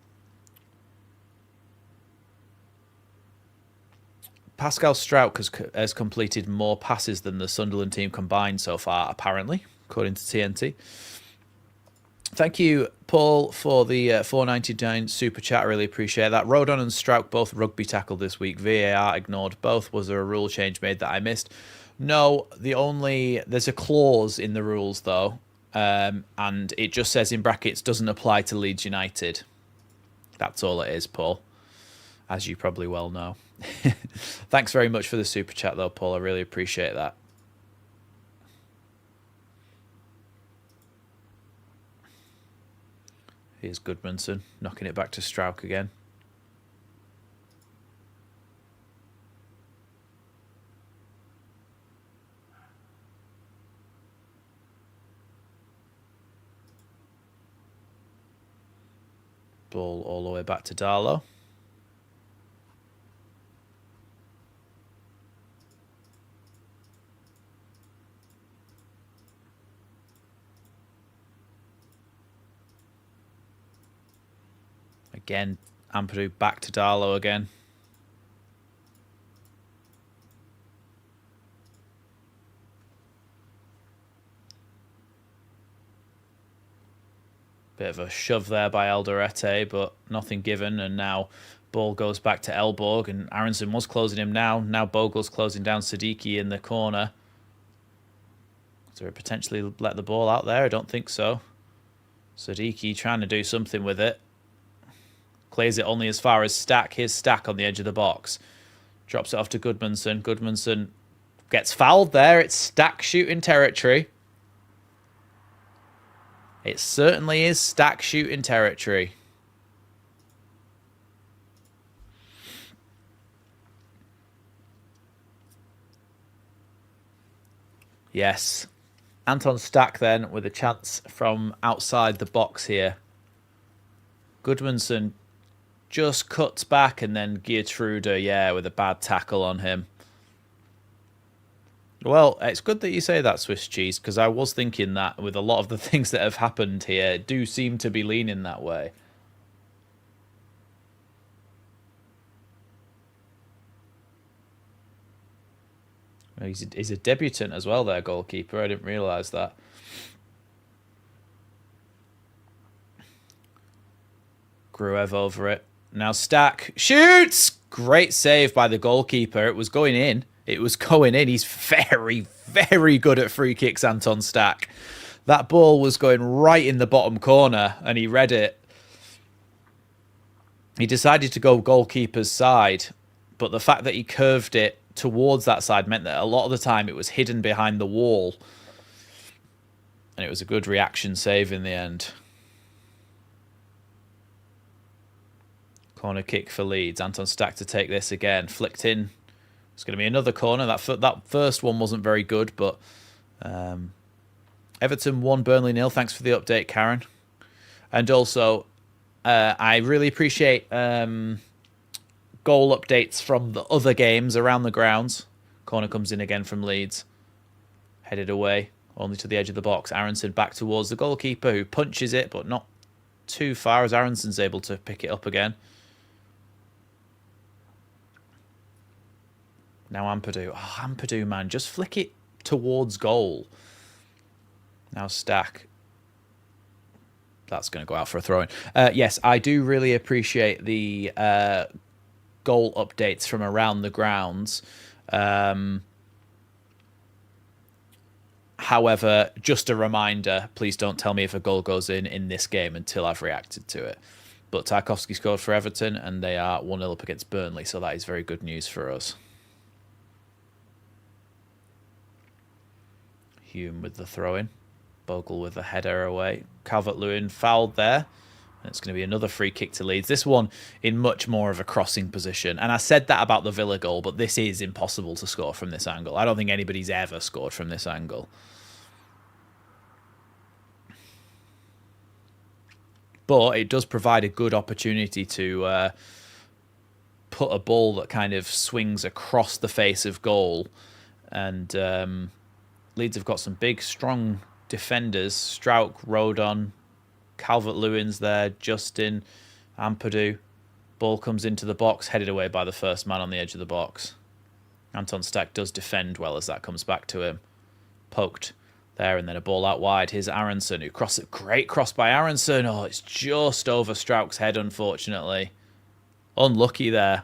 Pascal Strauch has completed more passes than the Sunderland team combined so far, apparently, according to TNT. Thank you, Paul, for the 4.99 super chat. I really appreciate that. Rodon and Strauch both rugby tackled this week. VAR ignored both. Was there a rule change made that I missed? No, there's a clause in the rules though, and it just says in brackets doesn't apply to Leeds United. That's all it is, Paul, as you probably well know. Thanks very much for the super chat though, Paul. I really appreciate that. Here's Goodmanson knocking it back to Strauch again. Ball all the way back to Darlow. Again, Ampadu back to Darlow again. Bit of a shove there by Alderete, but nothing given. And now ball goes back to Elborg, and Aronson was closing him now. Now Bogle's closing down Siddiqui in the corner. Does he potentially let the ball out there? I don't think so. Siddiqui trying to do something with it. Clears it only as far as Stach. Here's Stach on the edge of the box. Drops it off to Goodmanson. Goodmanson gets fouled there. It's Stach shooting territory. It certainly is Stach shooting territory. Yes. Anton Stach then with a chance from outside the box here. Goodmanson just cuts back, and then Geertrude, yeah, with a bad tackle on him. Well, it's good that you say that, Swiss cheese, because I was thinking that with a lot of the things that have happened here do seem to be leaning that way. He's a debutant as well, their goalkeeper. I didn't realise that. Gruev over it. Now Stach shoots! Great save by the goalkeeper. It was going in. It was going in. He's very, very good at free kicks, Anton Stach. That ball was going right in the bottom corner, and he read it. He decided to go goalkeeper's side, but the fact that he curved it towards that side meant that a lot of the time it was hidden behind the wall. And it was a good reaction save in the end. Corner kick for Leeds. Anton Stach to take this again. Flicked in. It's going to be another corner. That first one wasn't very good, but Everton 1, Burnley 0. Thanks for the update, Karen. And also, I really appreciate goal updates from the other games around the grounds. Corner comes in again from Leeds. Headed away, only to the edge of the box. Aronson back towards the goalkeeper, who punches it, but not too far, as Aronson's able to pick it up again. Now Ampadu. Oh, Ampadu, man. Just flick it towards goal. Now Stach. That's going to go out for a throw-in. Yes, I do really appreciate the goal updates from around the grounds. However, just a reminder, please don't tell me if a goal goes in this game until I've reacted to it. But Tarkowski scored for Everton, and they are 1-0 up against Burnley, so that is very good news for us. Hume with the throw-in. Bogle with the header away. Calvert-Lewin fouled there. And it's going to be another free kick to Leeds. This one in much more of a crossing position. And I said that about the Villa goal, but this is impossible to score from this angle. I don't think anybody's ever scored from this angle. But it does provide a good opportunity to put a ball that kind of swings across the face of goal. And Leeds have got some big, strong defenders. Strauch, Rodon, Calvert-Lewin's there, Justin, Ampadu. Ball comes into the box, headed away by the first man on the edge of the box. Anton Stach does defend well as that comes back to him. Poked there, and then a ball out wide. Here's Aronson, who cross it. Great cross by Aronson. Oh, it's just over Strauch's head, unfortunately. Unlucky there.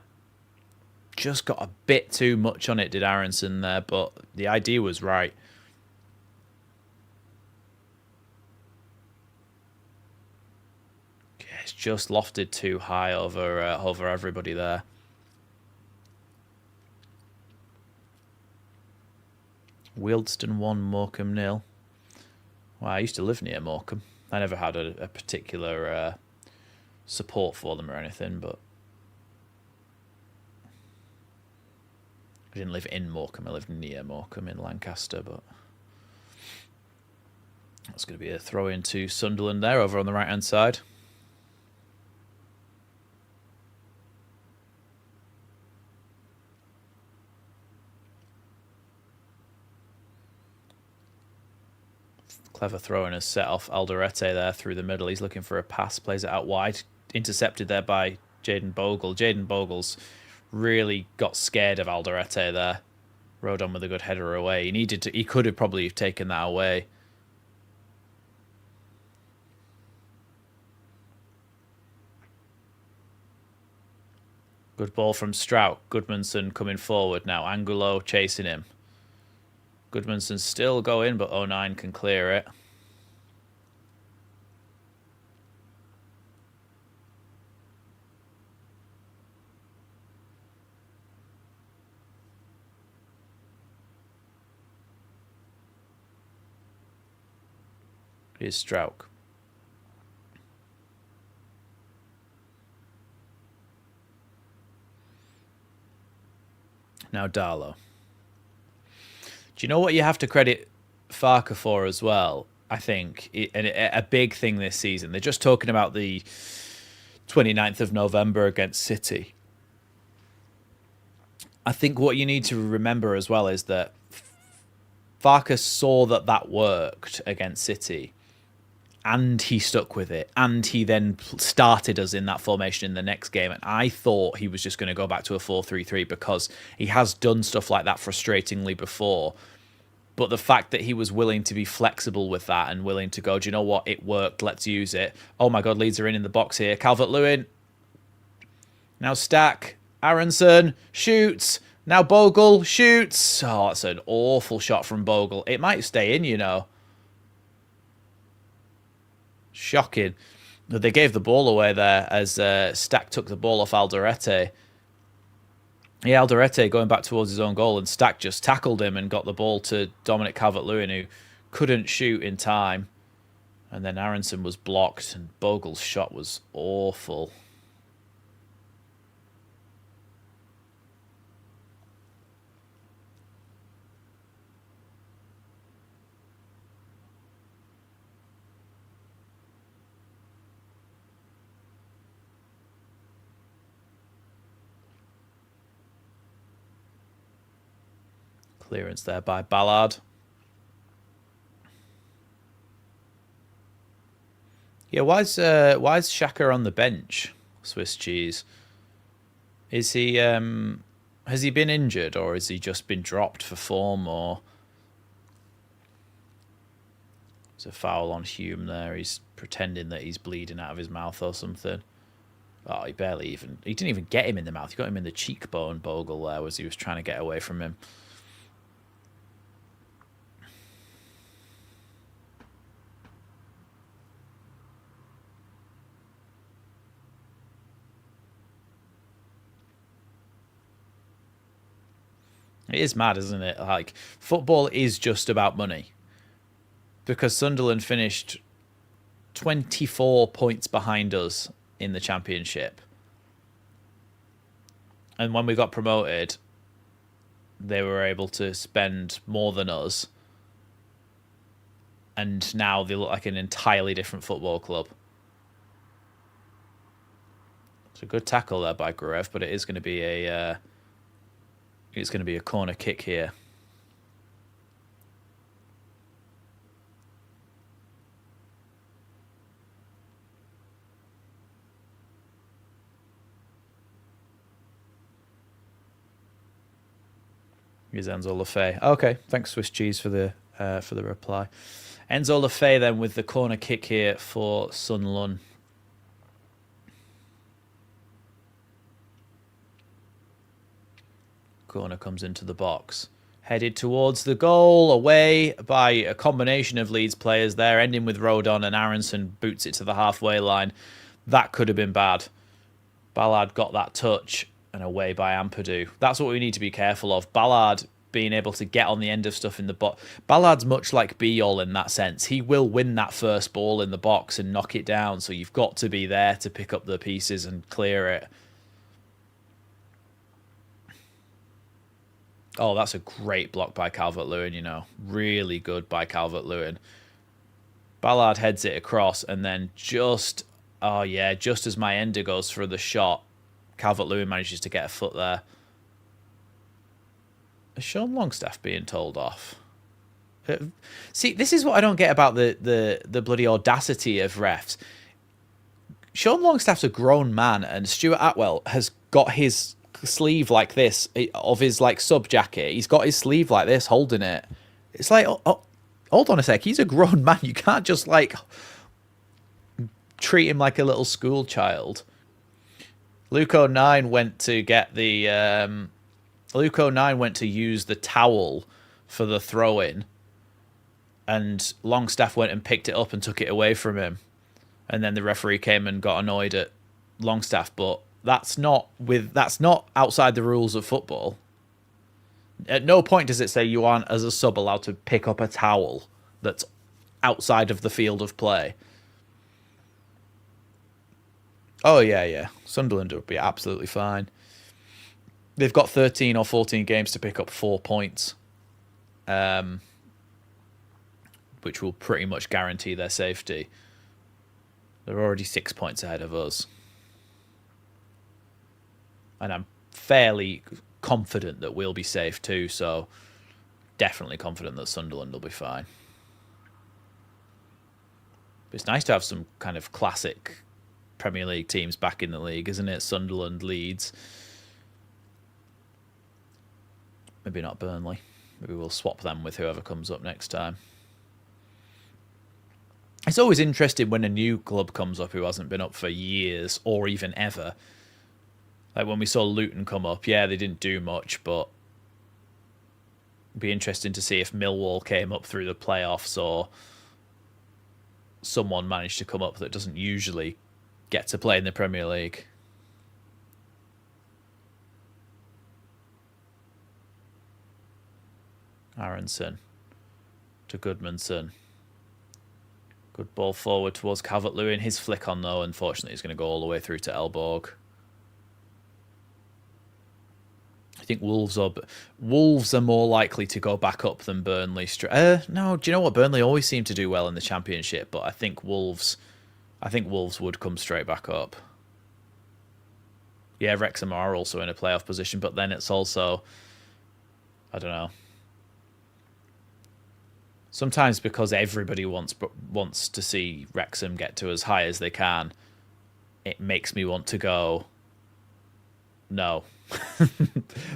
Just got a bit too much on it, did Aronson there, but the idea was right. Okay, it's just lofted too high over everybody there. Wealdstone 1, Morecambe 0. Well, I used to live near Morecambe. I never had a particular support for them or anything, but I didn't live in Morecambe. I lived near Morecambe in Lancaster, but that's going to be a throw into Sunderland there over on the right-hand side. Clever throw and a set off Alderete there through the middle. He's looking for a pass, plays it out wide. Intercepted there by Jayden Bogle. Jayden Bogle's really got scared of Alderete there. Rode on with a good header away. He could have probably taken that away. Good ball from Strauch. Goodmanson coming forward now. Angulo chasing him. Goodmanson's still going, but 09 can clear it. Here's Strauch. Now Darlow. Do you know what you have to credit Farke for as well? I think a big thing this season. They're just talking about the 29th of November against City. I think what you need to remember as well is that Farke saw that worked against City, and he stuck with it, and he then started us in that formation in the next game. And I thought he was just going to go back to a 4-3-3 because he has done stuff like that frustratingly before. But the fact that he was willing to be flexible with that and willing to go, do you know what? It worked. Let's use it. Oh my God, Leeds are in the box here. Calvert-Lewin. Now Stach. Aronson shoots. Now Bogle shoots. Oh, that's an awful shot from Bogle. It might stay in, you know. Shocking. They gave the ball away there as Stach took the ball off Alderete. Yeah, Alderete going back towards his own goal, and Stach just tackled him and got the ball to Dominic Calvert-Lewin, who couldn't shoot in time. And then Aronson was blocked, and Bogle's shot was awful. Clearance there by Ballard. Yeah, why's Xhaka on the bench? Swiss cheese. Is he has he been injured, or has he just been dropped for form, or there's a foul on Hume there. He's pretending that he's bleeding out of his mouth or something. Oh, he didn't even get him in the mouth. He got him in the cheekbone, Bogle there, as he was trying to get away from him. It is mad, isn't it? Like, football is just about money. Because Sunderland finished 24 points behind us in the Championship. And when we got promoted, they were able to spend more than us. And now they look like an entirely different football club. It's a good tackle there by Gruev, but it is going to be a corner kick here. Here's Enzo Lefebvre. Okay, thanks Swiss cheese for the for the reply. Enzo Lefebvre then with the corner kick here for Sunderland. Corner comes into the box. Headed towards the goal, away by a combination of Leeds players there, ending with Rodon, and Aronson boots it to the halfway line. That could have been bad. Ballard got that touch, and away by Ampadu. That's what we need to be careful of. Ballard being able to get on the end of stuff in the box. Ballard's much like Biol in that sense. He will win that first ball in the box and knock it down, so you've got to be there to pick up the pieces and clear it. Oh, that's a great block by Calvert-Lewin, you know. Really good by Calvert-Lewin. Ballard heads it across, and then just as my ender goes for the shot, Calvert-Lewin manages to get a foot there. Is Sean Longstaff being told off? See, this is what I don't get about the bloody audacity of refs. Sean Longstaff's a grown man, and Stuart Atwell has got his sleeve like this of his like sub jacket. He's got his sleeve like this, holding it. It's like, oh, hold on a sec. He's a grown man. You can't just like treat him like a little school child. Luke 09 went to get the Luke 09 went to use the towel for the throw in, and Longstaff went and picked it up and took it away from him, and then the referee came and got annoyed at Longstaff. But that's not outside the rules of football. At no point does it say you aren't, as a sub, allowed to pick up a towel that's outside of the field of play. Oh, yeah. Sunderland would be absolutely fine. They've got 13 or 14 games to pick up 4 points, which will pretty much guarantee their safety. They're already 6 points ahead of us. And I'm fairly confident that we'll be safe too, so definitely confident that Sunderland will be fine. But it's nice to have some kind of classic Premier League teams back in the league, isn't it? Sunderland, Leeds. Maybe not Burnley. Maybe we'll swap them with whoever comes up next time. It's always interesting when a new club comes up who hasn't been up for years or even ever. Like when we saw Luton come up, yeah, they didn't do much, but it'd be interesting to see if Millwall came up through the playoffs or someone managed to come up that doesn't usually get to play in the Premier League. Aronson to Goodmanson. Good ball forward towards Calvert-Lewin. His flick on, though, unfortunately, is going to go all the way through to Elborg. I think Wolves are more likely to go back up than Burnley. No, do you know what? Burnley always seem to do well in the Championship, but I think Wolves would come straight back up. Yeah, Wrexham are also in a playoff position, but then it's also, I don't know. Sometimes because everybody wants to see Wrexham get to as high as they can, it makes me want to go, no.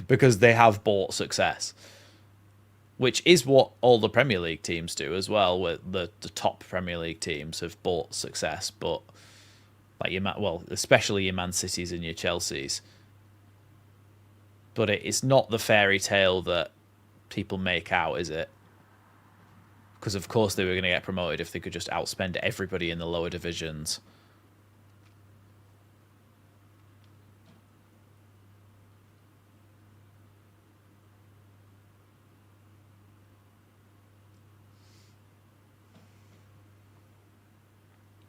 Because they have bought success. Which is what all the Premier League teams do as well. Where the top Premier League teams have bought success, but like especially your Man Cities and your Chelseas. But it's not the fairy tale that people make out, is it? Because of course they were going to get promoted if they could just outspend everybody in the lower divisions.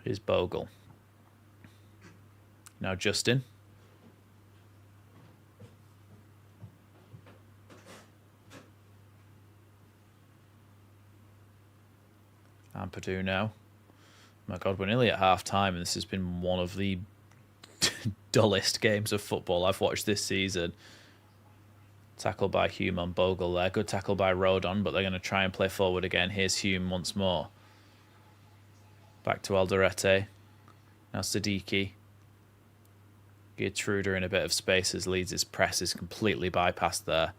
Here's Bogle. Now Justin. Ampadu now. My God, we're nearly at half-time, and this has been one of the dullest games of football I've watched this season. Tackle by Hume on Bogle there. Good tackle by Rodon, but they're going to try and play forward again. Here's Hume once more. Back to Alderete. Now Siddiqui. Gertruder in a bit of space as Leeds' press is completely bypassed there.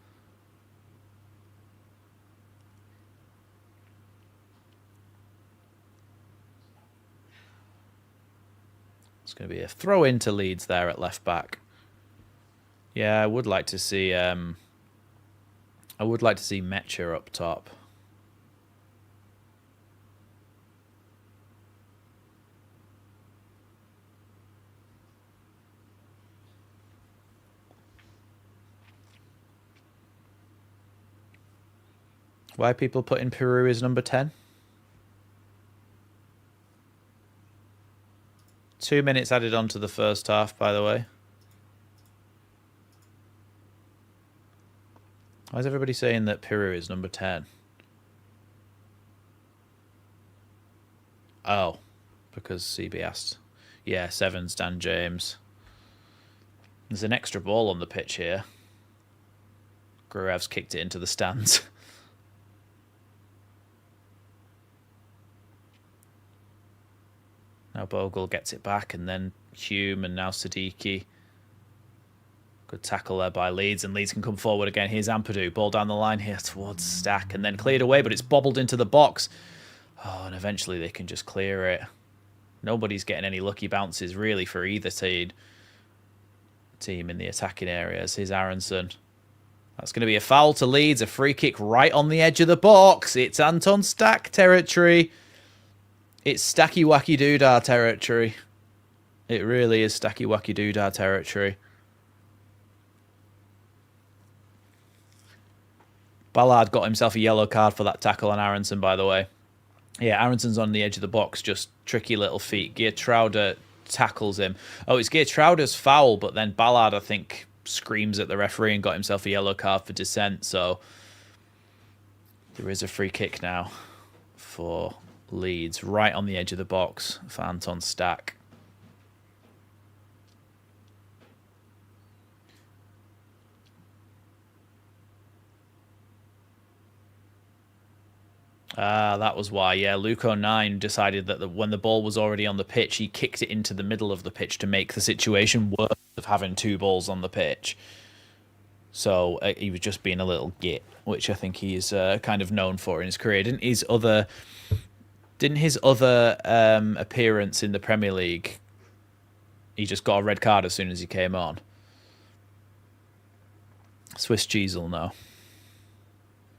It's going to be a throw into Leeds there at left back. Yeah, I would like to see Mecha up top. Why are people putting Peru as number 10? 2 minutes added on to the first half, by the way. Why is everybody saying that Peru is number 10? Oh, because CB asked. Yeah, 7's Dan James. There's an extra ball on the pitch here. Gruev's kicked it into the stands. Now Bogle gets it back, and then Hume, and now Siddiqui. Good tackle there by Leeds, and Leeds can come forward again. Here's Ampadu. Ball down the line here towards Stach, and then cleared away, but it's bobbled into the box. Oh, and eventually they can just clear it. Nobody's getting any lucky bounces, really, for either team in the attacking areas. Here's Aronson. That's going to be a foul to Leeds. A free kick right on the edge of the box. It's Anton Stach territory. It's Stacky Wacky Doodah territory. It really is Stacky Wacky Doodah territory. Ballard got himself a yellow card for that tackle on Aronson, by the way. Yeah, Aronson's on the edge of the box, just tricky little feet. Geertruida tackles him. Oh, it's Geertruida's foul, but then Ballard, I think, screams at the referee and got himself a yellow card for dissent. So there is a free kick now for Leeds, right on the edge of the box for Anton Stach. That was why. Yeah, Luke09 decided that when the ball was already on the pitch, he kicked it into the middle of the pitch to make the situation worse of having two balls on the pitch. So he was just being a little git, which I think he's kind of known for in his career. Didn't his other appearance in the Premier League, he just got a red card as soon as he came on? Swiss cheese will know.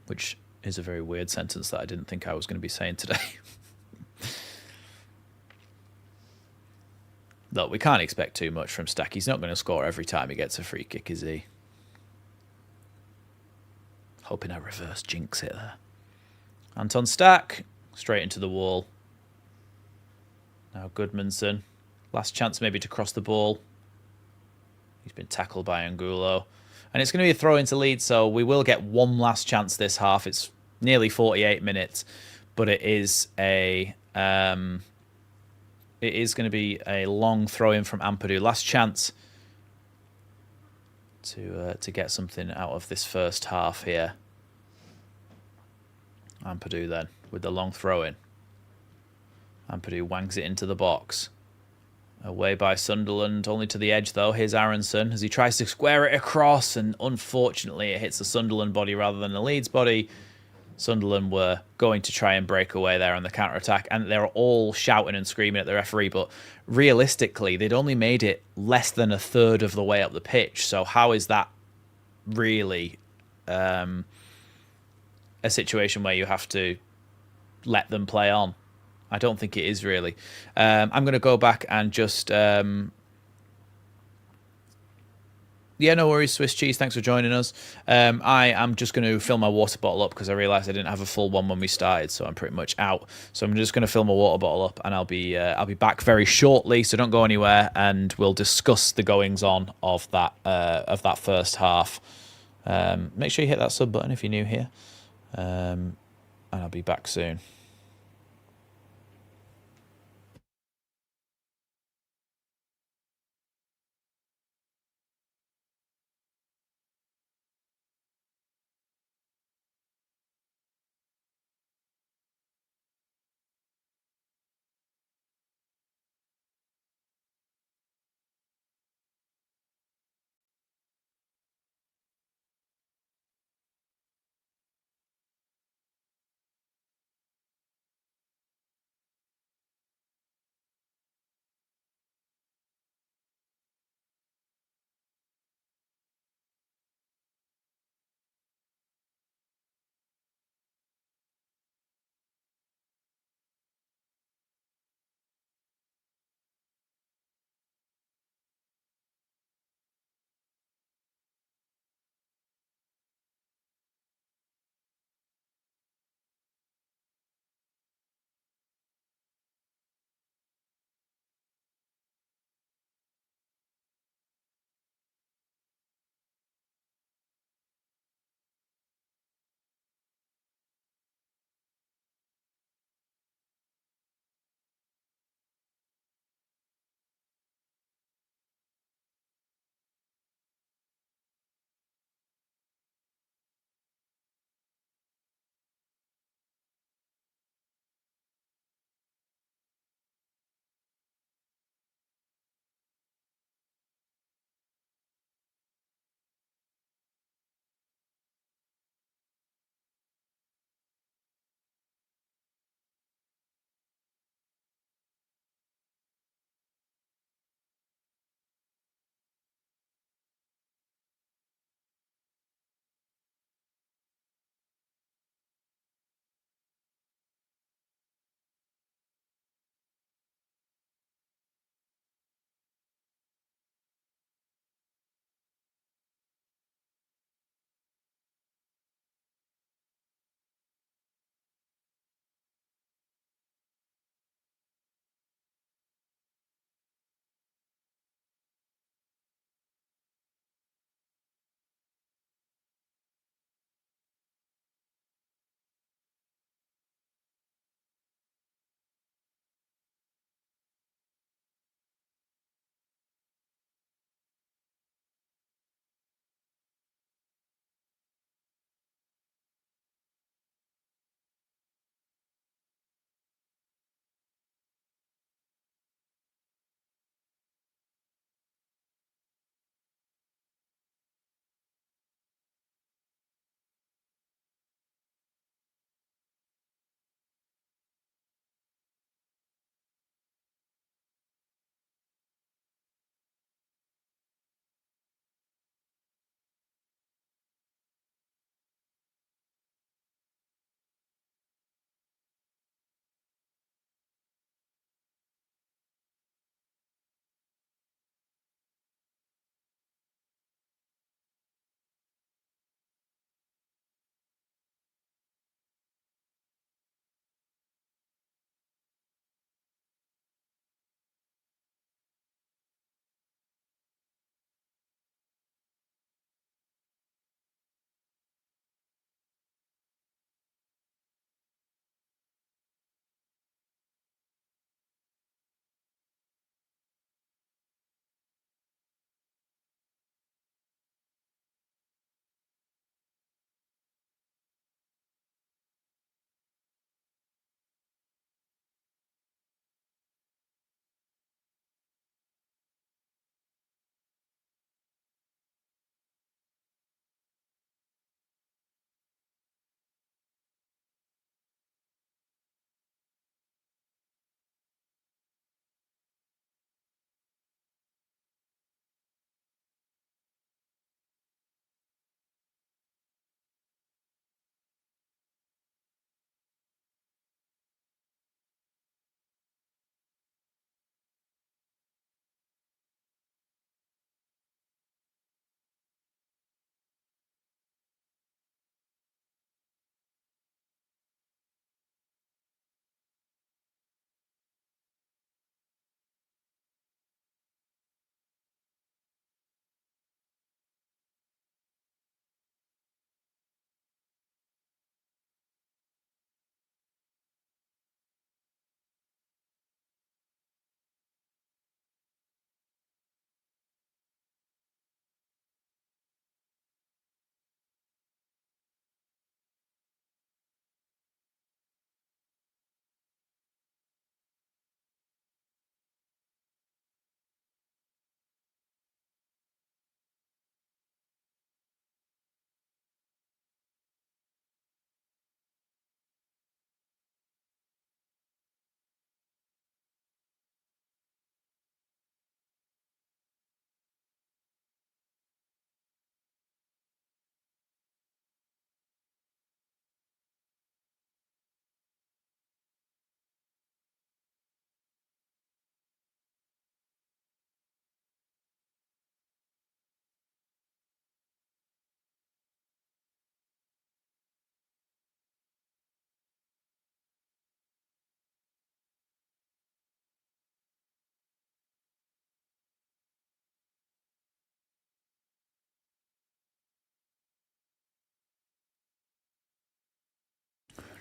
Which is a very weird sentence that I didn't think I was going to be saying today. Look, we can't expect too much from Stach. He's not going to score every time he gets a free kick, is he? Hoping I reverse jinx it there. Anton Stach, straight into the wall. Now Goodmanson. Last chance maybe to cross the ball. He's been tackled by Angulo. And it's going to be a throw into Leeds, so we will get one last chance this half. It's nearly 48 minutes, but it is going to be a long throw in from Ampadu. Last chance to get something out of this first half here. Ampadu then with the long throw in. Ampadu wangs it into the box. Away by Sunderland, only to the edge though. Here's Aronson as he tries to square it across, and unfortunately it hits the Sunderland body rather than the Leeds body. Sunderland were going to try and break away there on the counter-attack, and they were all shouting and screaming at the referee, but realistically they'd only made it less than a third of the way up the pitch, so how is that really a situation where you have to let them play on? I don't think it is really. I'm going to go back and just... yeah, no worries, Swiss cheese. Thanks for joining us. I am just going to fill my water bottle up because I realised I didn't have a full one when we started, so I'm pretty much out. So I'm just going to fill my water bottle up, and I'll be back very shortly. So don't go anywhere, and we'll discuss the goings on of that first half. Make sure you hit that sub button if you're new here, and I'll be back soon.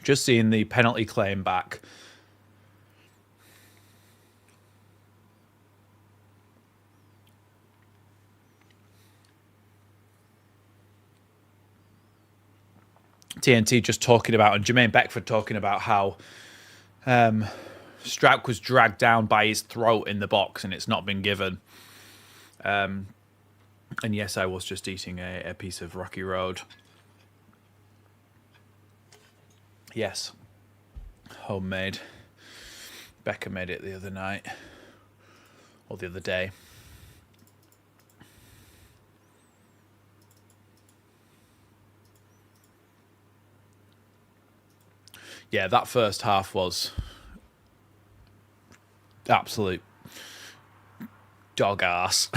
Just seeing the penalty claim back. TNT just talking about, and Jermaine Beckford talking about how Strauch was dragged down by his throat in the box and it's not been given. And yes, I was just eating a piece of Rocky Road. Yes. Homemade. Becca made it the other night. Or the other day. Yeah, that first half was absolute dog ass.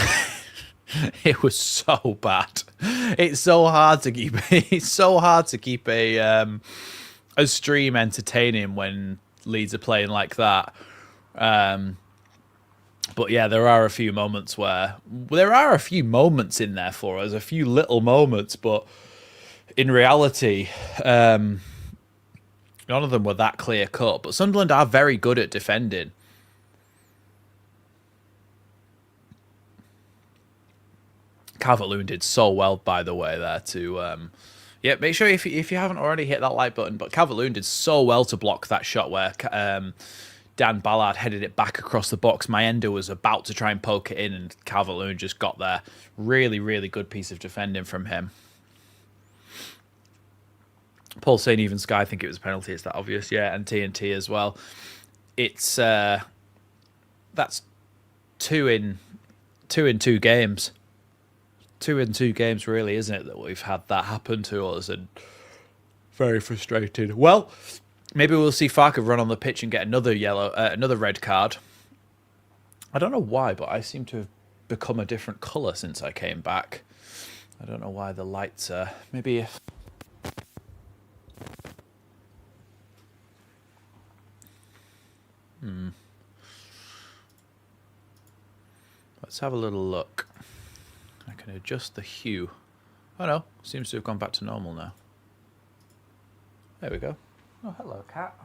It was so bad. It's so hard to keep. It's so hard to keep a stream entertaining when Leeds are playing like that. But yeah, there are a few moments where there are a few moments in there for us, a few little moments, but in reality, none of them were that clear cut. But Sunderland are very good at defending. Calvert-Lewin did so well, by the way, there to... yeah, make sure if you haven't already hit that like button, but Calvert-Lewin did so well to block that shot where Dan Ballard headed it back across the box. Mayenda was about to try and poke it in, and Calvert-Lewin just got there. Really, really good piece of defending from him. Paul saying even Sky, I think it was a penalty. It's that obvious, yeah, and TNT as well. It's that's two in two games. 2 in 2 games, really, isn't it, that we've had that happen to us, and very frustrated. Well, maybe we'll see Farke run on the pitch and get another red card. I don't know why, but I seem to have become a different colour since I came back. I don't know why the lights are... Maybe if... Let's have a little look. I can adjust the hue. Oh no, seems to have gone back to normal now. There we go. Oh, hello, cat.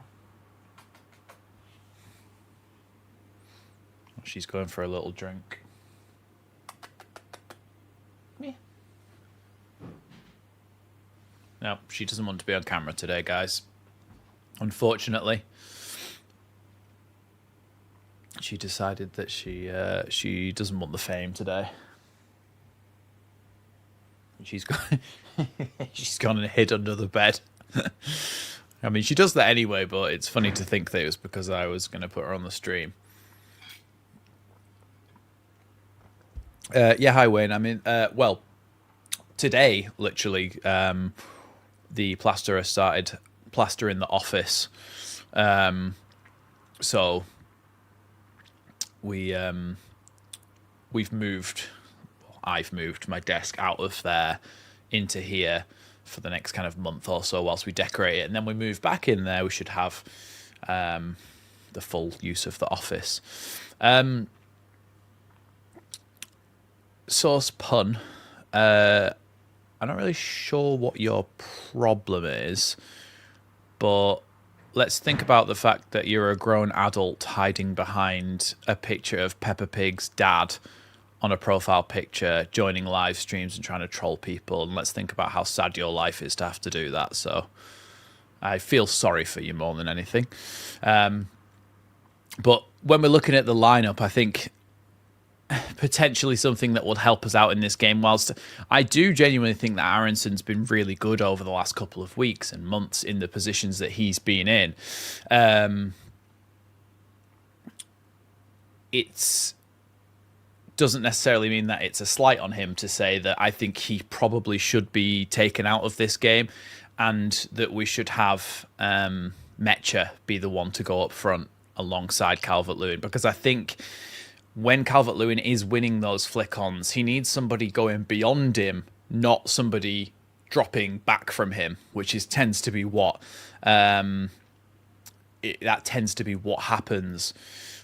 Oh, she's going for a little drink. Me. No, she doesn't want to be on camera today, guys. Unfortunately. She decided that she doesn't want the fame today. She's gone and hid under the bed. I mean, she does that anyway, but it's funny to think that it was because I was going to put her on the stream. Yeah, hi, Wayne. I mean, well, today, literally, the plasterer started plastering the office. So we've moved... I've moved my desk out of there into here for the next kind of month or so whilst we decorate it. And then we move back in there. We should have the full use of the office. Source pun. I'm not really sure what your problem is, but let's think about the fact that you're a grown adult hiding behind a picture of Peppa Pig's dad on a profile picture, joining live streams and trying to troll people. And let's think about how sad your life is to have to do that. So I feel sorry for you more than anything. But when we're looking at the lineup, I think potentially something that would help us out in this game, whilst I do genuinely think that Aronson's been really good over the last couple of weeks and months in the positions that he's been in. It's... doesn't necessarily mean that it's a slight on him to say that I think he probably should be taken out of this game and that we should have Mecha be the one to go up front alongside Calvert-Lewin, because I think when Calvert-Lewin is winning those flick-ons, he needs somebody going beyond him, not somebody dropping back from him, which tends to be what happens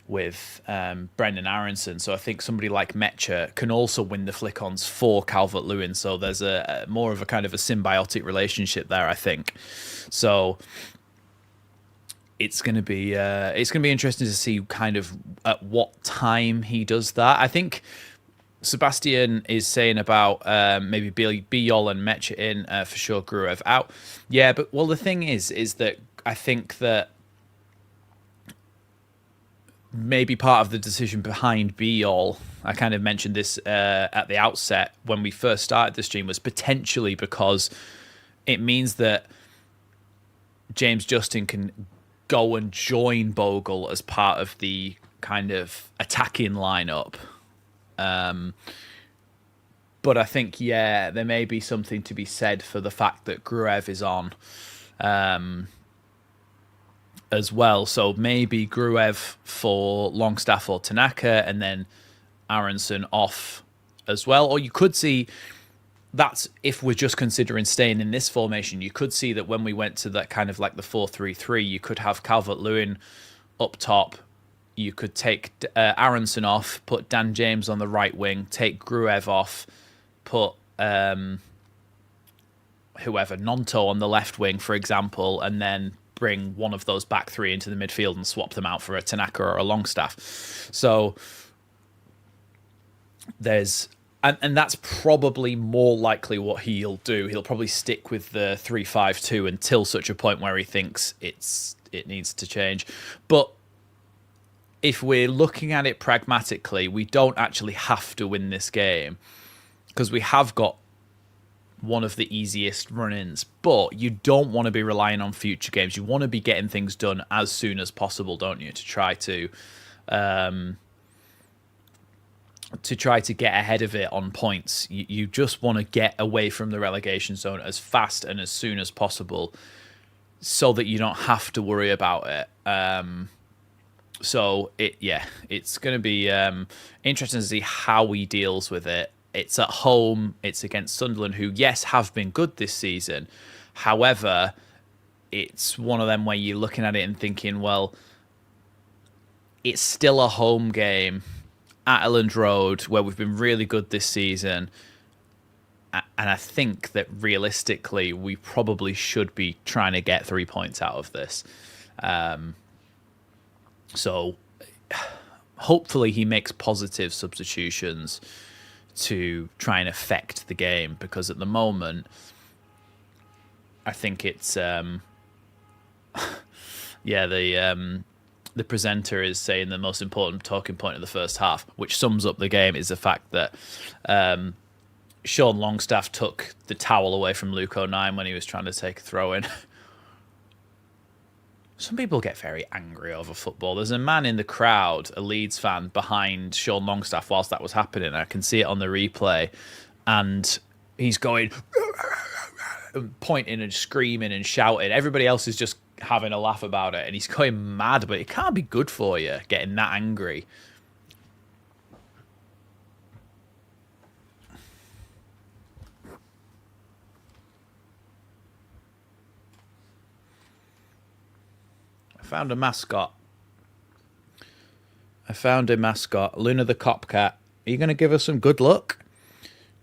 with Brendan Aronson. So I think somebody like Mecha can also win the flick-ons for Calvert-Lewin. So there's a more of a kind of a symbiotic relationship there, I think. So it's going to be interesting to see kind of at what time he does that. I think Sebastian is saying about maybe Biol and Mech in for sure. Gruev out, yeah. But well, the thing is that I think that maybe part of the decision behind Biol, I kind of mentioned this at the outset when we first started the stream, was potentially because it means that James Justin can go and join Bogle as part of the kind of attacking lineup. But I think, yeah, there may be something to be said for the fact that Gruev is on as well. So maybe Gruev for Longstaff or Tanaka, and then Aronson off as well. Or you could see, that's if we're just considering staying in this formation, you could see that when we went to that kind of like the 4-3-3, you could have Calvert-Lewin up top. You could take Aronson off, put Dan James on the right wing, take Gruev off, put whoever, Nonto on the left wing, for example, and then bring one of those back three into the midfield and swap them out for a Tanaka or a Longstaff. So there's... And that's probably more likely what he'll do. He'll probably stick with the 3-5-2 until such a point where he thinks it needs to change. But if we're looking at it pragmatically, we don't actually have to win this game because we have got one of the easiest run-ins. But you don't want to be relying on future games. You want to be getting things done as soon as possible, don't you, to try to get ahead of it on points. You just want to get away from the relegation zone as fast and as soon as possible so that you don't have to worry about it. So it's going to be interesting to see how he deals with it. It's at home. It's against Sunderland, who, yes, have been good this season. However, it's one of them where you're looking at it and thinking, well, it's still a home game at Elland Road, where we've been really good this season. And I think that realistically, we probably should be trying to get 3 points out of this. So hopefully he makes positive substitutions to try and affect the game, because at the moment, I think it's... the presenter is saying the most important talking point of the first half, which sums up the game, is the fact that Sean Longstaff took the towel away from Luke O'Nien when he was trying to take a throw in. Some people get very angry over football. There's a man in the crowd, a Leeds fan, behind Sean Longstaff whilst that was happening. I can see it on the replay. And he's going, pointing and screaming and shouting. Everybody else is just having a laugh about it, and he's going mad, but it can't be good for you getting that angry. I found a mascot. Luna the Copcat. Are you going to give us some good luck?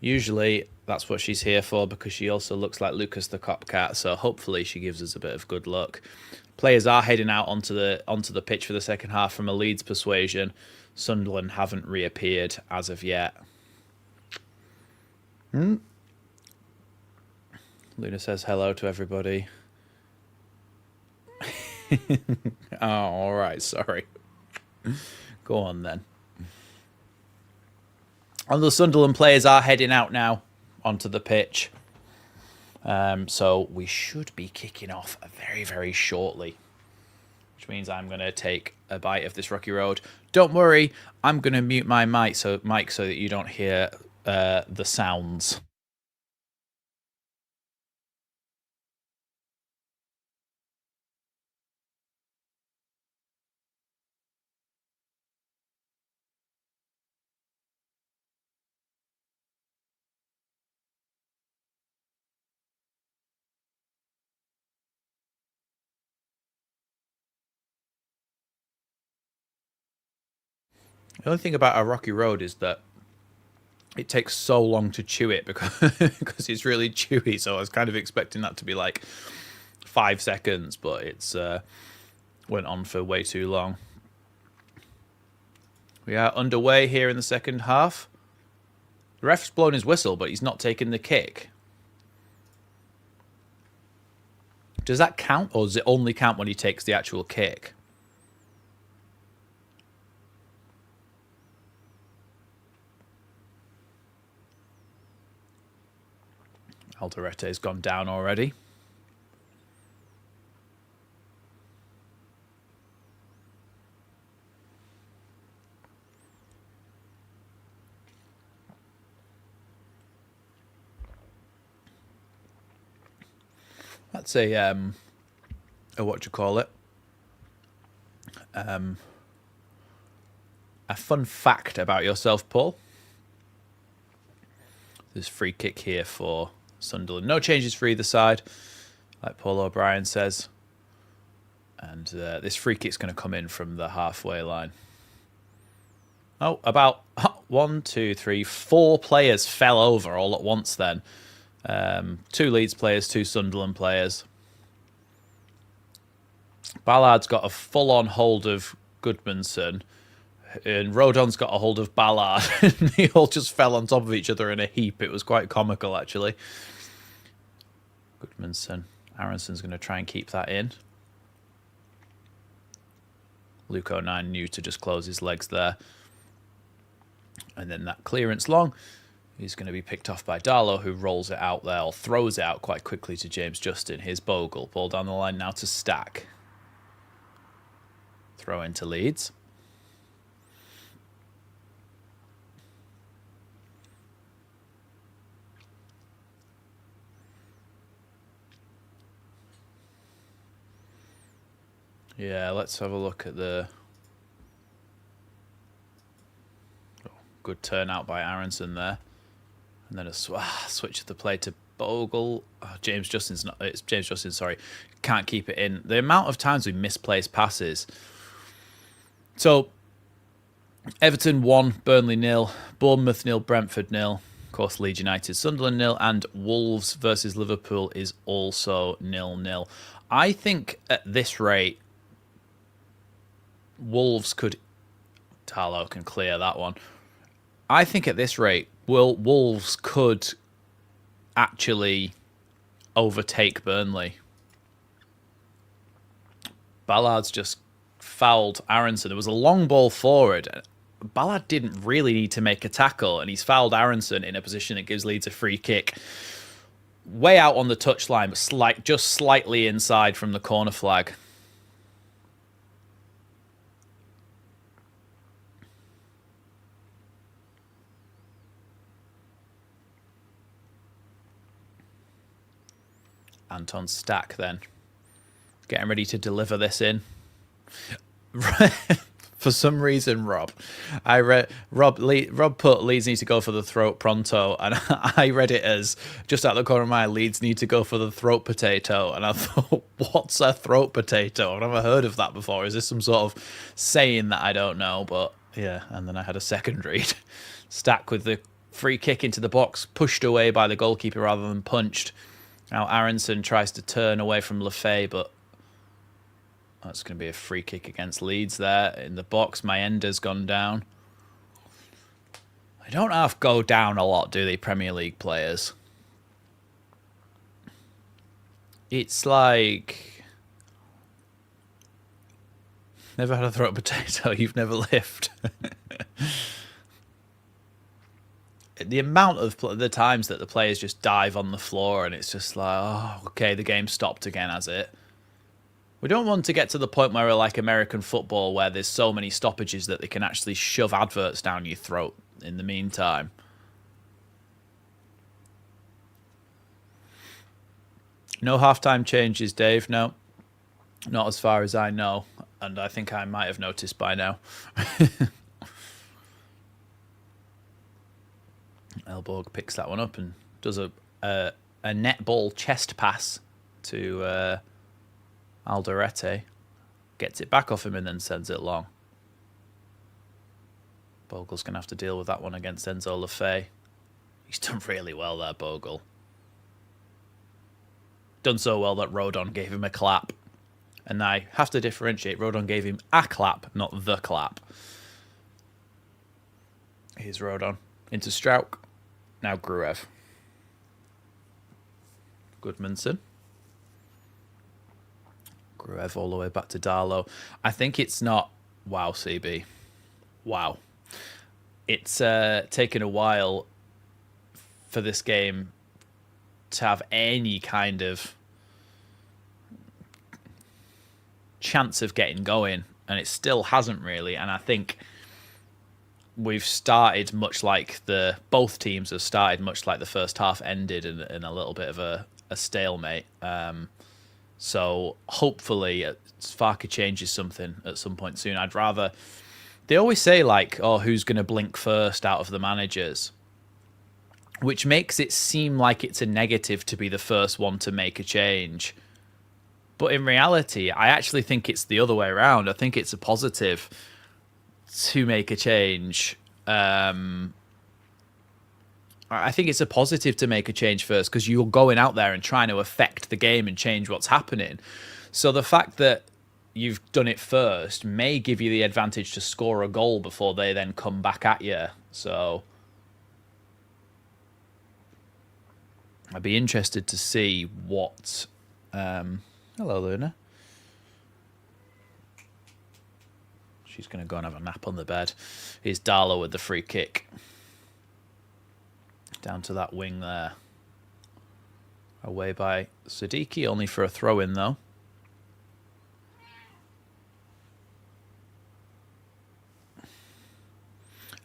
Usually that's what she's here for, because she also looks like Lucas the Copcat, so hopefully she gives us a bit of good luck. Players are heading out onto the pitch for the second half from a Leeds persuasion. Sunderland haven't reappeared as of yet. Luna says hello to everybody. Oh, all right, sorry. Go on then. And the Sunderland players are heading out now onto the pitch. So we should be kicking off very, very shortly, which means I'm going to take a bite of this rocky road. Don't worry, I'm going to mute my mic so that you don't hear the sounds. The only thing about a rocky road is that it takes so long to chew it because it's really chewy. So I was kind of expecting that to be like 5 seconds, but it's Went on for way too long. We are underway here in the second half. The ref's blown his whistle, but he's not taking the kick. Does that count, or does it only count when he takes the actual kick? Alderete's gone down already. That's a what you call it? A fun fact about yourself, Paul. There's free kick here for Sunderland. No changes for either side, like Paul O'Brien says. And this free kick's going to come in from the halfway line. Oh, about 1, 2, 3, 4 players fell over all at once then. 2 Leeds players, 2 Sunderland players. Ballard's got a full-on hold of Goodmanson, and Rodon's got a hold of Ballard. They all just fell on top of each other in a heap. It was quite comical, actually. Goodmanson. Aronson's going to try and keep that in. Luke 09 knew to just close his legs there. And then that clearance long. He's going to be picked off by Darlow, who rolls it out there, or throws it out quite quickly to James Justin. Here's Bogle. Ball down the line now to Stach. Throw into Leeds. Yeah, let's have a look at the... Oh, good turnout by Aronson there. And then a switch of the play to Bogle. Oh, James Justin's not... It's James Justin, sorry. Can't keep it in. The amount of times we misplace passes. So, Everton 1, Burnley 0, Bournemouth 0, Brentford 0. Of course, Leeds United, Sunderland 0, and Wolves versus Liverpool is also 0-0. I think at this rate, Wolves could... Darlow can clear that one. I think at this rate, Wolves could actually overtake Burnley. Ballard's just fouled Aronson. There was a long ball forward. Ballard didn't really need to make a tackle, and he's fouled Aronson in a position that gives Leeds a free kick. Way out on the touchline, but just slightly inside from the corner flag. Anton Stach then. Getting ready to deliver this in. For some reason, Rob put Leeds need to go for the throat pronto, and I read it as just out the corner of my eye, Leeds need to go for the throat potato, and I thought, what's a throat potato? I've never heard of that before. Is this some sort of saying that I don't know? But yeah, and then I had a second read. Stach with the free kick into the box, pushed away by the goalkeeper rather than punched. Now Aronson tries to turn away from Lefay, but that's going to be a free kick against Leeds there in the box. Mayenda's gone down. They don't have to go down a lot, do they, Premier League players? It's like... Never had a throat potato, you've never lived. The amount of the times that the players just dive on the floor and it's just like, oh, okay, the game stopped again, has it? We don't want to get to the point where we're like American football, where there's so many stoppages that they can actually shove adverts down your throat in the meantime. No halftime changes, Dave. No, not as far as I know. And I think I might have noticed by now. Elborg picks that one up and does a netball chest pass to Alderete. Gets it back off him and then sends it long. Bogle's going to have to deal with that one against Enzo Lefay. He's done really well there, Bogle. Done so well that Rodon gave him a clap. And I have to differentiate. Rodon gave him a clap, not the clap. Here's Rodon. Into Strauch. Now Gruev. Goodmanson. Gruev all the way back to Darlow. I think it's not... Wow, CB. Wow. It's taken a while for this game to have any kind of chance of getting going, and it still hasn't really. And I think we've started much like both teams have started much like the first half ended in a little bit of a stalemate. So hopefully Farke changes something at some point soon. I'd rather... They always say, like, oh, who's going to blink first out of the managers? Which makes it seem like it's a negative to be the first one to make a change. But in reality, I actually think it's the other way around. I think it's a positive to make a change. I think it's a positive to make a change first because you're going out there and trying to affect the game and change what's happening. So the fact that you've done it first may give you the advantage to score a goal before they then come back at you. So I'd be interested to see what... hello, Luna. She's going to go and have a nap on the bed. Here's Darlow with the free kick. Down to that wing there. Away by Siddiqui, only for a throw-in, though.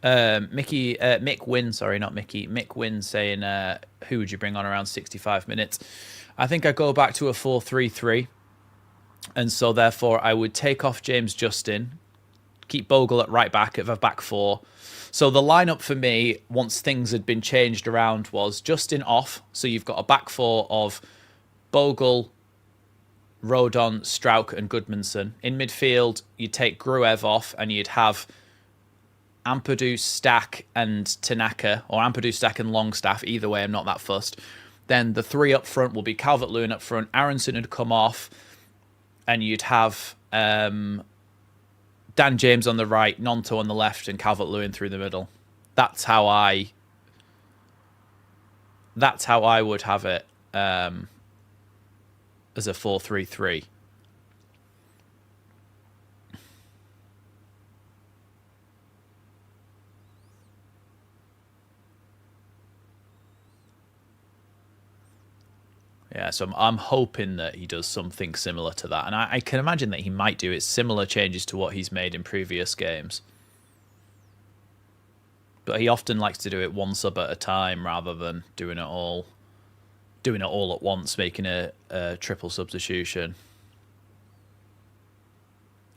Mick Wynn, sorry, not Mickey. Mick Wynn saying, who would you bring on around 65 minutes? I think I go back to a 4-3-3. And so, therefore, I would take off James Justin, keep Bogle at right back, have a back four. So the lineup for me, once things had been changed around, was Justin off. So you've got a back four of Bogle, Rodon, Strauch, and Goodmanson. In midfield, you'd take Gruev off, and you'd have Ampadu, Stach, and Tanaka, or Ampadu, Stach, and Longstaff. Either way, I'm not that fussed. Then the three up front will be Calvert-Lewin up front. Aronson would come off, and you'd have Dan James on the right, Nonto on the left, and Calvert-Lewin through the middle. That's how I would have it as a 4-3-3. Yeah, so I'm hoping that he does something similar to that. And I can imagine that he might do it, similar changes to what he's made in previous games. But he often likes to do it one sub at a time rather than doing it all at once, making a triple substitution.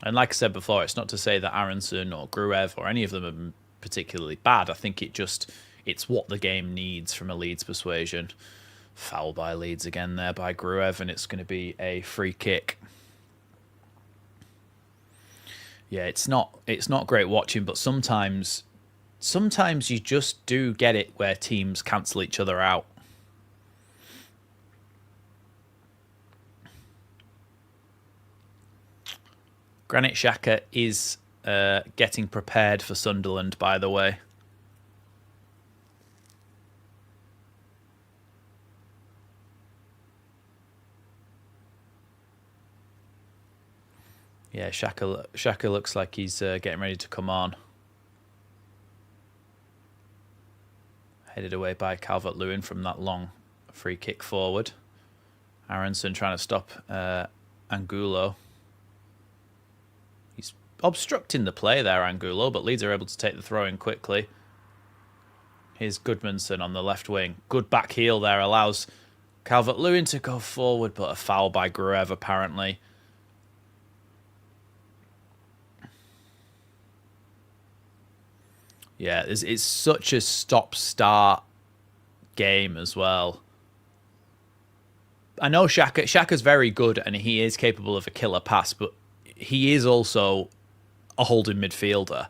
And like I said before, it's not to say that Aronson or Gruev or any of them are particularly bad. I think it's what the game needs from a Leeds persuasion. Foul by Leeds again there by Gruev, and it's going to be a free kick. Yeah, it's not great watching, but sometimes you just do get it where teams cancel each other out. Granit Xhaka is getting prepared for Sunderland, by the way. Yeah, Xhaka looks like he's getting ready to come on. Headed away by Calvert-Lewin from that long free kick forward. Aronson trying to stop Angulo. He's obstructing the play there, Angulo, but Leeds are able to take the throw in quickly. Here's Goodmanson on the left wing. Good back heel there, allows Calvert-Lewin to go forward, but a foul by Gruev apparently. Yeah, it's such a stop-start game as well. I know Xhaka's very good and he is capable of a killer pass, but he is also a holding midfielder.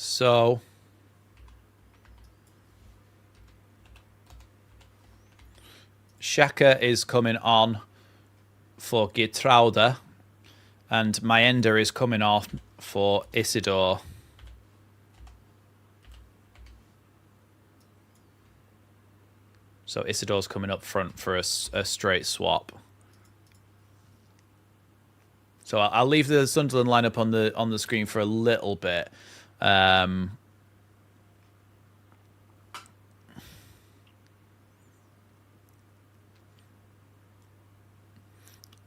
So Xhaka is coming on for Geertruida, and Mayenda is coming off for Isidore. So Isidore's coming up front for a straight swap. So I'll leave the Sunderland lineup on the screen for a little bit.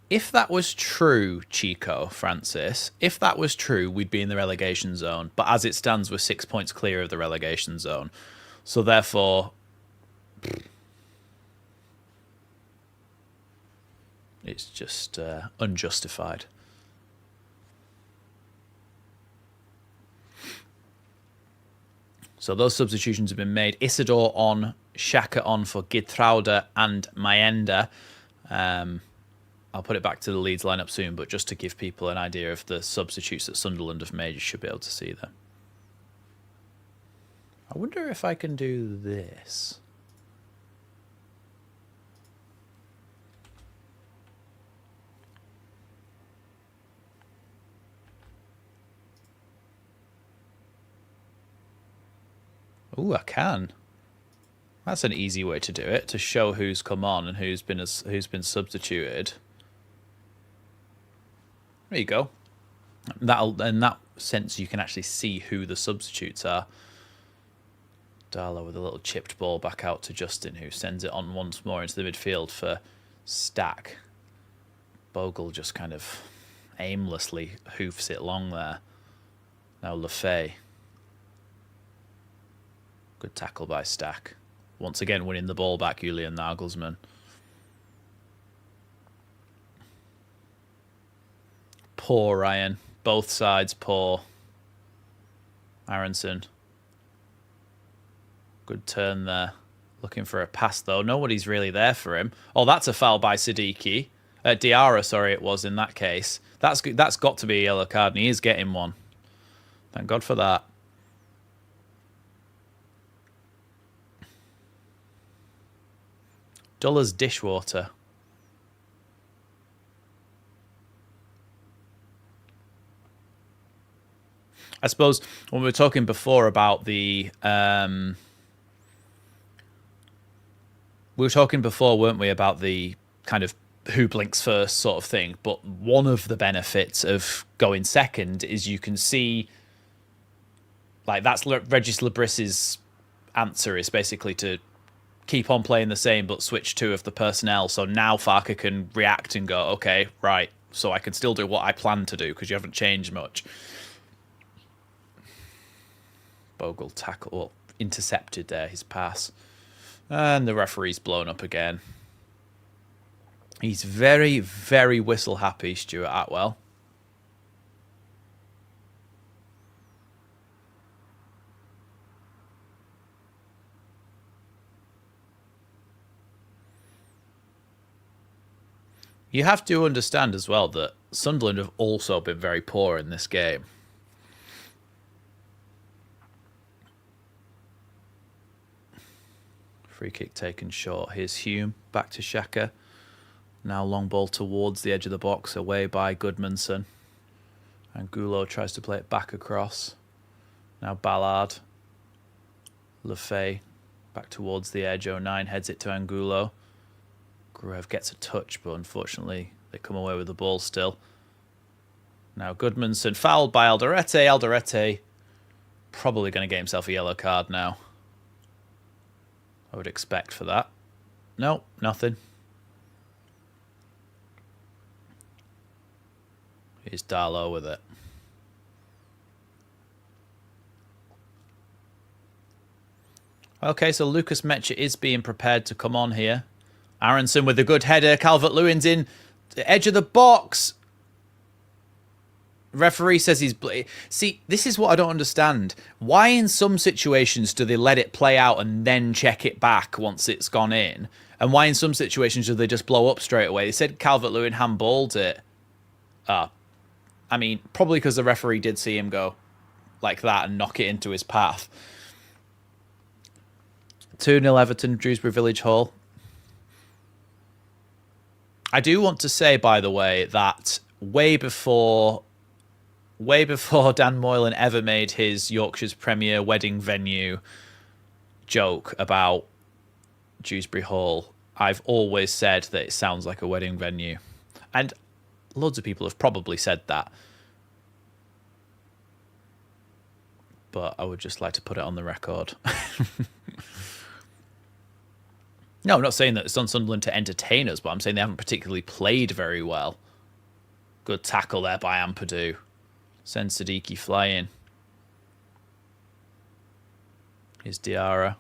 If that was true, Chico, Francis, if that was true, we'd be in the relegation zone. But as it stands, we're 6 points clear of the relegation zone. So therefore, it's just unjustified. So those substitutions have been made. Isidore on, Xhaka on for Geertruida and Mayenda. I'll put it back to the Leeds lineup soon, but just to give people an idea of the substitutes that Sunderland have made, you should be able to see them. I wonder if I can do this. Ooh, I can. That's an easy way to do it, to show who's come on and who's been substituted. There you go. In that sense, you can actually see who the substitutes are. Darlow with a little chipped ball back out to Justin, who sends it on once more into the midfield for Stach. Bogle just kind of aimlessly hoofs it long there. Now Lefay. Good tackle by Stach. Once again, winning the ball back, Julian Nagelsmann. Poor Ryan. Both sides poor. Aronson. Good turn there. Looking for a pass, though. Nobody's really there for him. Oh, that's a foul by Siddiqui. Diarra, sorry, it was in that case. That's got to be a yellow card, and he is getting one. Thank God for that. Dull as dishwater. I suppose when we were talking before about the... we were talking before, weren't we, about the kind of who blinks first sort of thing. But one of the benefits of going second is you can see... Like, that's Regis Labris's answer, is basically to keep on playing the same but switch two of the personnel. So now Farke can react and go, okay, right, so I can still do what I plan to do because you haven't changed much. Bogle tackle, well, intercepted there, his pass. And the referee's blown up again. He's very, very whistle happy, Stuart Atwell. You have to understand as well that Sunderland have also been very poor in this game. Free kick taken short. Here's Hume. Back to Xhaka. Now long ball towards the edge of the box. Away by Goodmanson. Angulo tries to play it back across. Now Ballard. Lefay. Back towards the edge. 09 heads it to Angulo. Gruev gets a touch, but unfortunately they come away with the ball still. Now Goodmanson fouled by Alderete. Alderete probably going to get himself a yellow card now. I would expect for that. No, nothing. Here's Darlow with it. Okay, so Lucas Mecha is being prepared to come on here. Aronson with a good header. Calvert-Lewin's in the edge of the box. Referee says he's... See, this is what I don't understand. Why in some situations do they let it play out and then check it back once it's gone in? And why in some situations do they just blow up straight away? They said Calvert-Lewin handballed it. I mean, probably because the referee did see him go, like that and knock it into his path. 2-0 Everton, Dewsbury Village Hall. I do want to say, by the way, that way before Dan Moylan ever made his Yorkshire's premier wedding venue joke about Dewsbury Hall, I've always said that it sounds like a wedding venue. And loads of people have probably said that. But I would just like to put it on the record. No, I'm not saying that it's on Sunderland to entertain us, but I'm saying they haven't particularly played very well. Good tackle there by Ampadu. Send Siddiqui flying. Here's Diarra.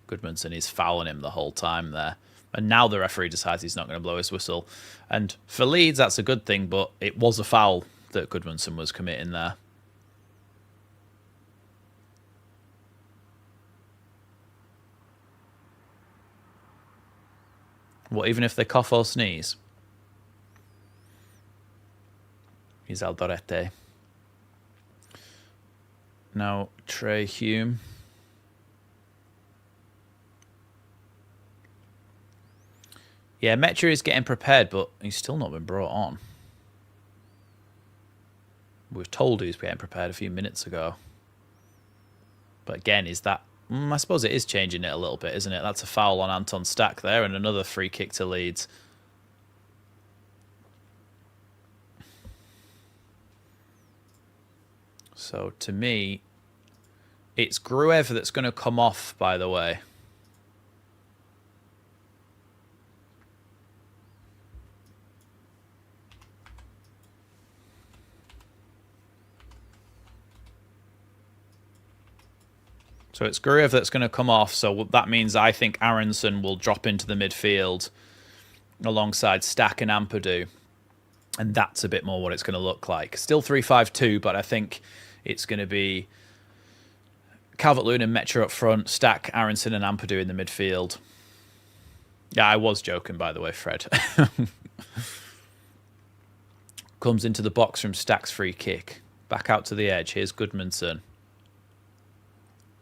Goodmanson is fouling him the whole time there. And now the referee decides he's not going to blow his whistle. And for Leeds, that's a good thing, but it was a foul that Goodmanson was committing there. What, even if they cough or sneeze? He's Aldorete. Now, Trey Hume. Yeah, Metra is getting prepared, but he's still not been brought on. We were told he was getting prepared a few minutes ago. But again, is that... I suppose it is changing it a little bit, isn't it? That's a foul on Anton Stach there, and another free kick to Leeds. So, to me, it's Gruev that's going to come off, by the way. So it's Gruev that's going to come off. So that means I think Aronson will drop into the midfield alongside Stach and Ampadu. And that's a bit more what it's going to look like. Still 3-5-2, but I think it's going to be Calvert-Lewin and Metra up front, Stach, Aronson and Ampadu in the midfield. Yeah, I was joking, by the way, Fred. Comes into the box from Stach's free kick. Back out to the edge. Here's Goodmanson.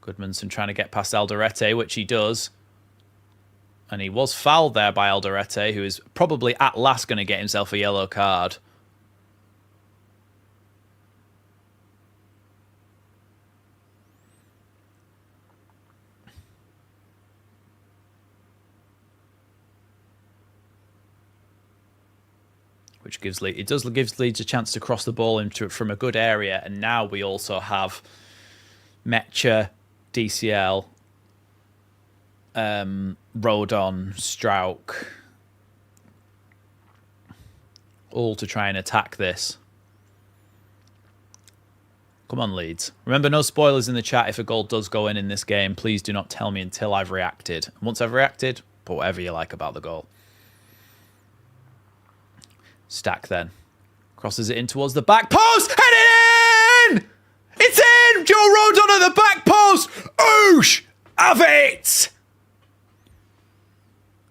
Goodmanson trying to get past Aldorete, which he does. And he was fouled there by Aldorete, who is probably at last going to get himself a yellow card. Which gives Leeds, gives Leeds a chance to cross the ball into from a good area. And now we also have Mecha, DCL, Rodon, Strauch, all to try and attack this. Come on, Leeds. Remember, no spoilers in the chat. If a goal does go in this game, please do not tell me until I've reacted. And once I've reacted, put whatever you like about the goal. Stach then. Crosses it in towards the back post. Head it in! It's in! Joe Rodon at the back post! Oosh! Have it!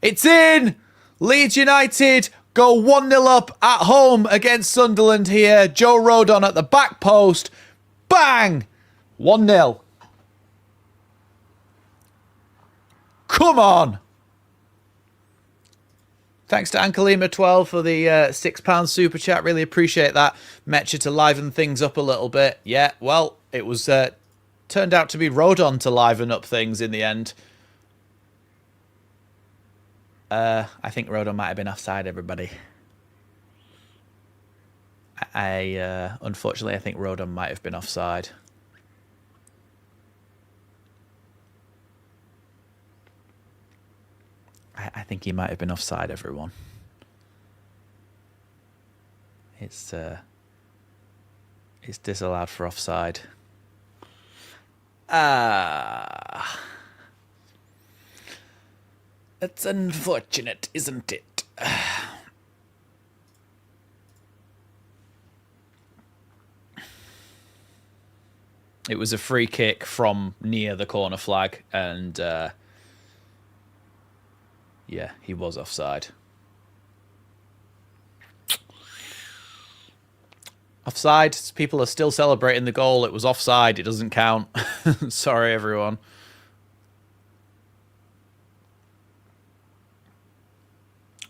It's in! Leeds United go 1-0 up at home against Sunderland here. Joe Rodon at the back post. Bang! 1-0. Come on! Thanks to Ankalima12 for the £6 super chat. Really appreciate that. Mecha to liven things up a little bit. Yeah, well, it was turned out to be Rodon to liven up things in the end. I think Rodon might have been offside, everybody. Unfortunately, I think Rodon might have been offside. I think he might have been offside, everyone. It's disallowed for offside. It's unfortunate, isn't it? It was a free kick from near the corner flag, and yeah, he was offside. Offside. People are still celebrating the goal. It was offside. It doesn't count. Sorry, everyone.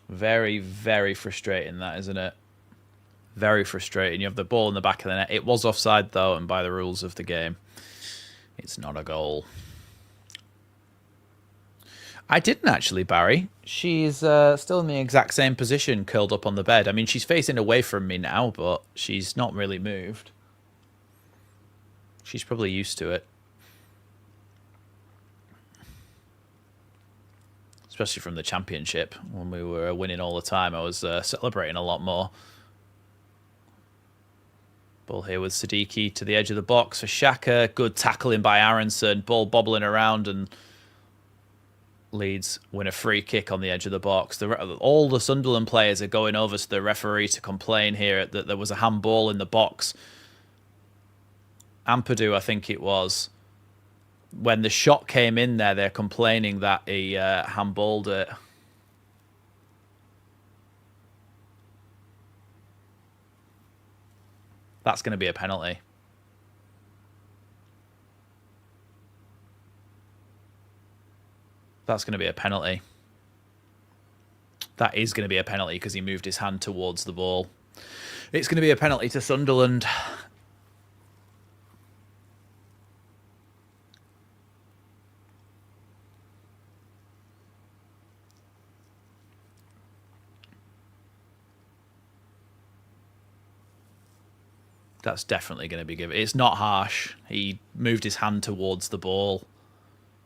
Very, very frustrating, that, isn't it? Very frustrating. You have the ball in the back of the net. It was offside, though, and by the rules of the game, it's not a goal. I didn't actually, Barry. She's still in the exact same position, curled up on the bed. I mean, she's facing away from me now, but she's not really moved. She's probably used to it. Especially from the championship, when we were winning all the time. I was celebrating a lot more. Ball here with Siddiqui to the edge of the box for Xhaka. Good tackling by Aronson. Ball bobbling around, and Leeds win a free kick on the edge of the box. All the Sunderland players are going over to the referee to complain here that there was a handball in the box. Ampadu, I think it was. When the shot came in there, they're complaining that he handballed it. That's going to be a penalty. That's going to be a penalty. That is going to be a penalty because he moved his hand towards the ball. It's going to be a penalty to Sunderland. That's definitely going to be given. It's not harsh. He moved his hand towards the ball.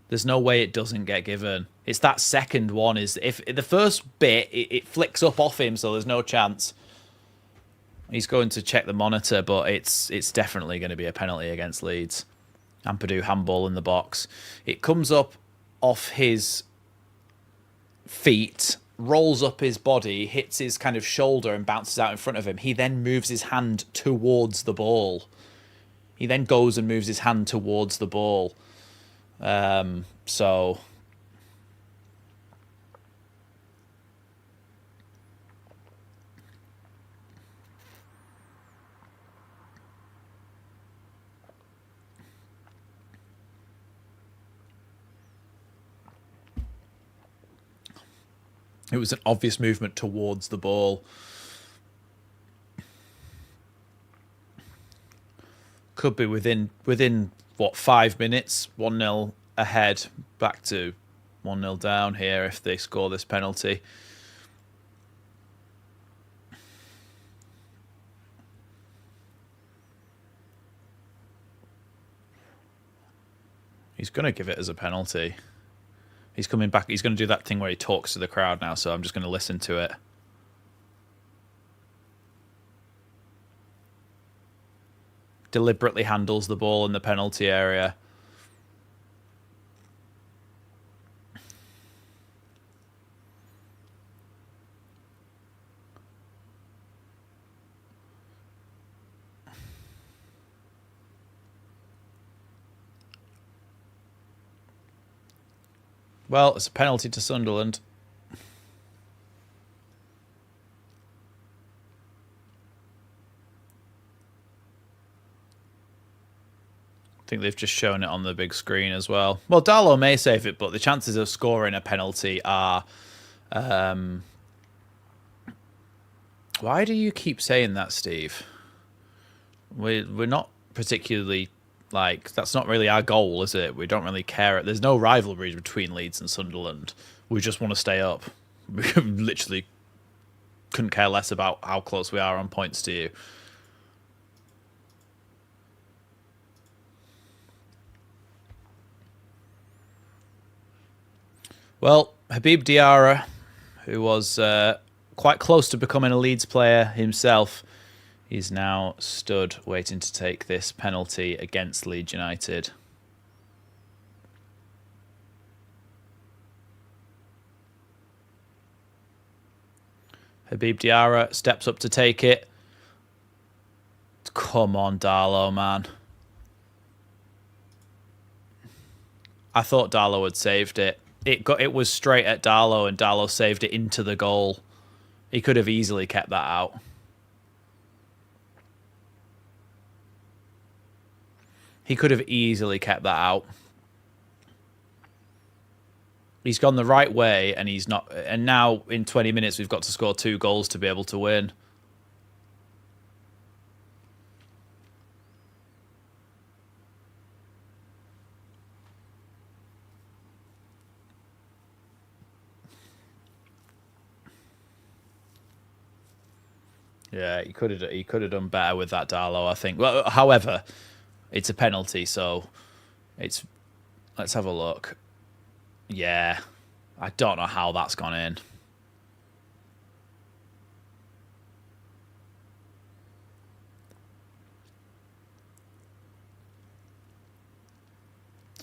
There's no way it doesn't get given. It's that second one. Is if the first bit, it flicks up off him, so there's no chance. He's going to check the monitor, but it's definitely going to be a penalty against Leeds. Ampadu handball in the box. It comes up off his feet, rolls up his body, hits his kind of shoulder and bounces out in front of him. He then moves his hand towards the ball. He then goes and moves his hand towards the ball. So it was an obvious movement towards the ball. Could be within what, 5 minutes, 1-0 ahead, back to 1-0 down here if they score this penalty. He's going to give it as a penalty. He's coming back. He's going to do that thing where he talks to the crowd now, so I'm just going to listen to it. Deliberately handles the ball in the penalty area. Well, it's a penalty to Sunderland. I think they've just shown it on the big screen as well. Well, Darlow may save it, but the chances of scoring a penalty are... Why do you keep saying that, Steve? We're not particularly... Like, that's not really our goal, is it? We don't really care. There's no rivalry between Leeds and Sunderland. We just want to stay up. We literally couldn't care less about how close we are on points to you. Well, Habib Diarra, who was quite close to becoming a Leeds player himself, he's now stood waiting to take this penalty against Leeds United. Habib Diarra steps up to take it. Come on, Darlow, man. I thought Darlow had saved it. It was straight at Darlow, and Darlow saved it into the goal. He could have easily kept that out. He could have easily kept that out. He's gone the right way, and he's not. And now in 20 minutes, we've got to score 2 goals to be able to win. Yeah, he could have done better with that Darlow, I think. Well, however, it's a penalty, so it's. Let's have a look. Yeah, I don't know how that's gone in.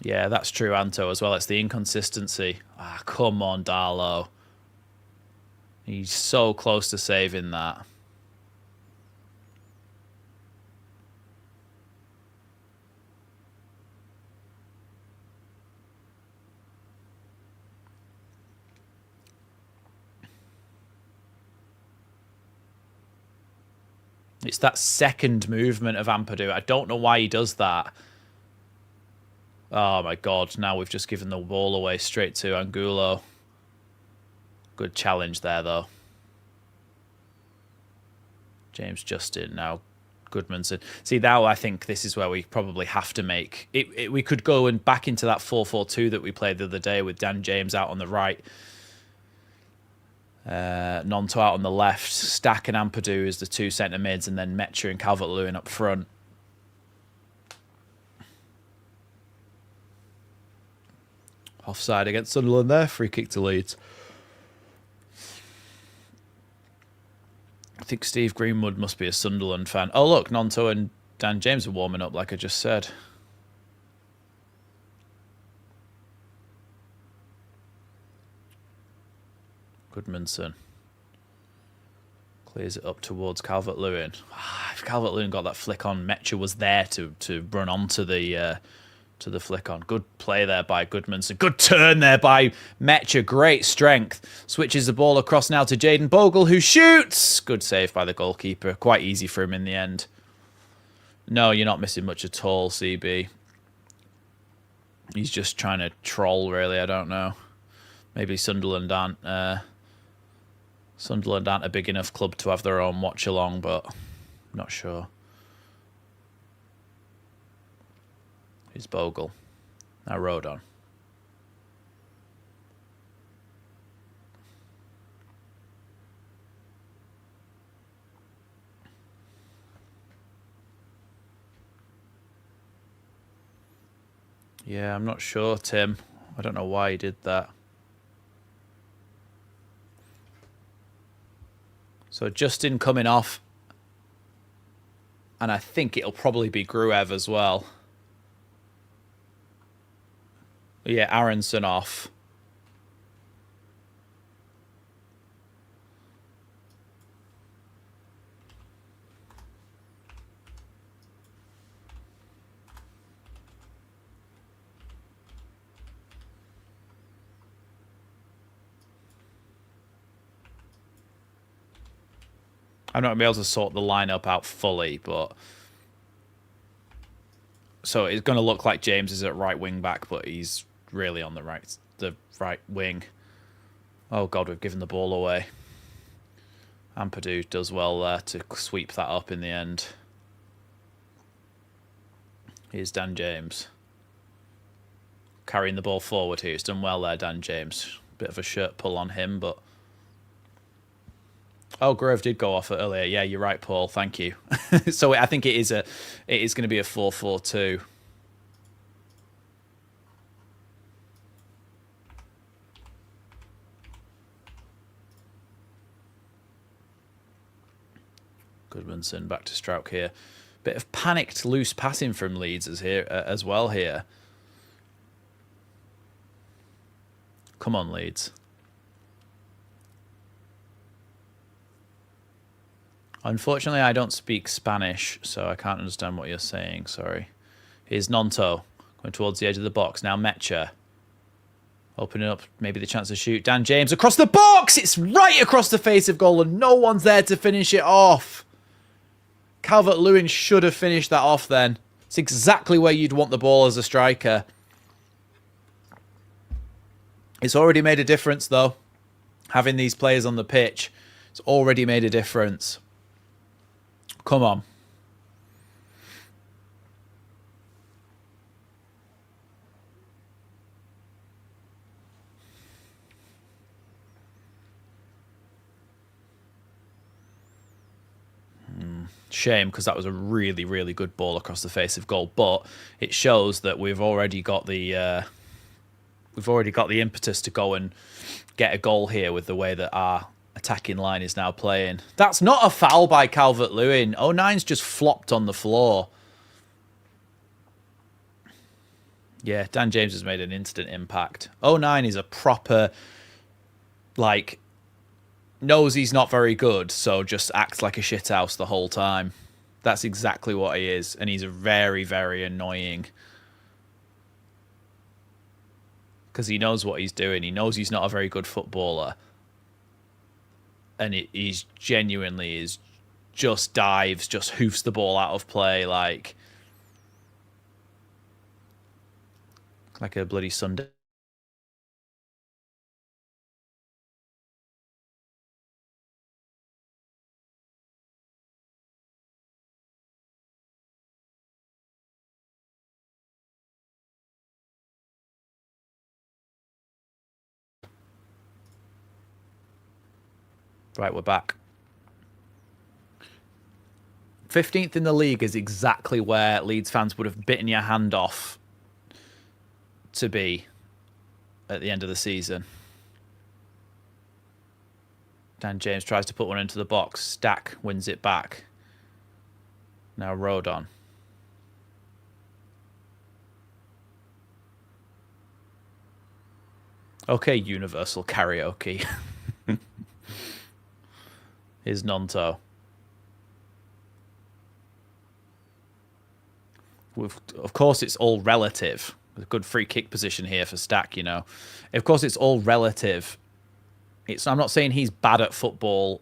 Yeah, that's true, Anto, as well. It's the inconsistency. Ah, come on, Darlow. He's so close to saving that. It's that second movement of Ampadu. I don't know why he does that. Oh my god, now we've just given the ball away straight to Angulo. Good challenge there, though. James Justin, now Goodmanson. See, now I think this is where we probably have to make... we could go and back into that 4-4-2 that we played the other day with Dan James out on the right. Nonto out on the left, Stach and Ampadu as the 2 centre mids, and then Metcher and Calvert-Lewin up front. Offside against Sunderland there, free kick to Leeds. I think Steve Greenwood must be a Sunderland fan. Oh look, Nonto and Dan James are warming up like I just said. Goodmanson clears it up towards Calvert-Lewin. If Calvert-Lewin got that flick on, Metcher was there to run onto the flick on. Good play there by Goodmanson. Good turn there by Metcher. Great strength. Switches the ball across now to Jayden Bogle, who shoots. Good save by the goalkeeper. Quite easy for him in the end. No, you're not missing much at all, CB. He's just trying to troll, really. I don't know. Maybe Sunderland aren't a big enough club to have their own watch-along, but I'm not sure. Here's Bogle. Now Rodon. Yeah, I'm not sure, Tim. I don't know why he did that. So Justin coming off. And I think it'll probably be Gruev as well. Yeah, Aronson off. I'm not going to be able to sort the lineup out fully, but... So it's going to look like James is at right wing back, but he's really on the right wing. Oh god, we've given the ball away. Ampadu does well there to sweep that up in the end. Here's Dan James. Carrying the ball forward here. He's done well there, Dan James. Bit of a shirt pull on him, but... Oh, Grove did go off earlier. Yeah, you're right, Paul. Thank you. So I think it is going to be a 4-4-2. Goodmanson back to Strauch here. Bit of panicked loose passing from Leeds as well here. Come on, Leeds. Unfortunately, I don't speak Spanish, so I can't understand what you're saying. Sorry. Here's Nonto going towards the edge of the box. Now Metcher. Opening up maybe the chance to shoot. Dan James across the box! It's right across the face of goal and no one's there to finish it off. Calvert-Lewin should have finished that off then. It's exactly where you'd want the ball as a striker. It's already made a difference, though. Having these players on the pitch, it's already made a difference. Come on. Shame, because that was a really, really good ball across the face of goal. But it shows that we've already got the impetus to go and get a goal here with the way that our attacking line is now playing. That's not a foul by Calvert-Lewin. 09's just flopped on the floor. Yeah, Dan James has made an instant impact. 09 is a proper, like, knows he's not very good, so just acts like a shithouse the whole time. That's exactly what he is, and he's very, very annoying. Because he knows what he's doing. He knows he's not a very good footballer. And he's genuinely is just dives, just hoofs the ball out of play like a bloody Sunday. Right, we're back. 15th in the league is exactly where Leeds fans would have bitten your hand off to be at the end of the season. Dan James tries to put one into the box. Stach wins it back. Now Rodon. Okay, universal karaoke. Is Nonto. Of course, it's all relative. A good free kick position here for Stach, you know. Of course, it's all relative. I'm not saying he's bad at football,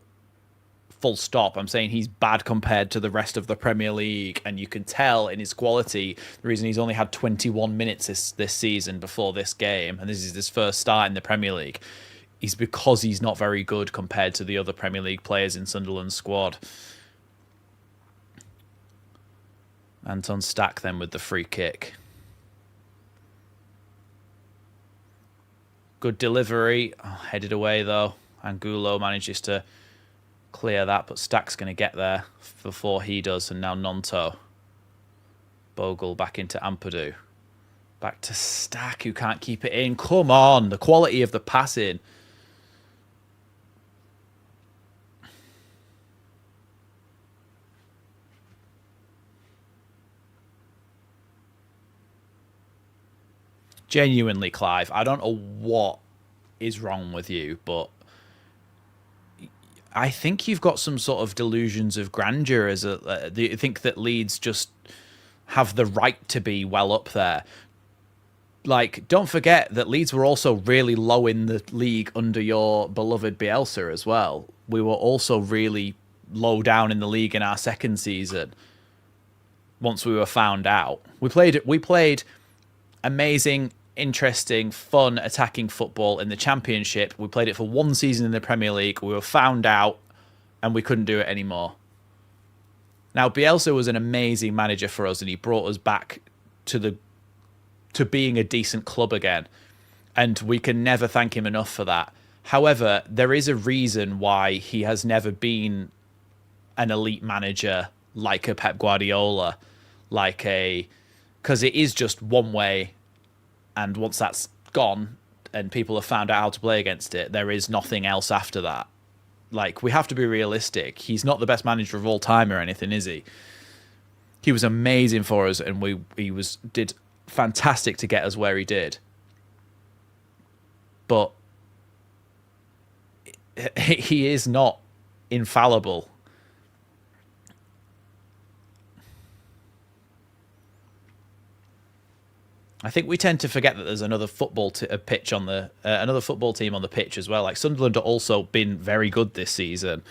full stop. I'm saying he's bad compared to the rest of the Premier League, and you can tell in his quality. The reason he's only had 21 minutes this season before this game, and this is his first start in the Premier League, is because he's not very good compared to the other Premier League players in Sunderland's squad. Anton Stach then with the free kick. Good delivery. Oh, headed away, though. Angulo manages to clear that, but Stach's going to get there before he does, and now Nonto. Bogle back into Ampadu. Back to Stach, who can't keep it in. Come on, the quality of the passing. Genuinely, Clive, I don't know what is wrong with you, but I think you've got some sort of delusions of grandeur. You think that Leeds just have the right to be well up there. Like, don't forget that Leeds were also really low in the league under your beloved Bielsa as well. We were also really low down in the league in our second season. Once we were found out, we played amazing, interesting, fun attacking football in the Championship. We played it for one season in the Premier League. We were found out and we couldn't do it anymore. Now, Bielsa was an amazing manager for us, and he brought us back to being a decent club again. And we can never thank him enough for that. However, there is a reason why he has never been an elite manager like a Pep Guardiola, because it is just one way. And once that's gone and people have found out how to play against it, there is nothing else after that. Like, we have to be realistic. He's not the best manager of all time or anything, is he? He was amazing for us, and he did fantastic to get us where he did. But he is not infallible. I think we tend to forget that there's another football team on the pitch as well. Like, Sunderland have also been very good this season.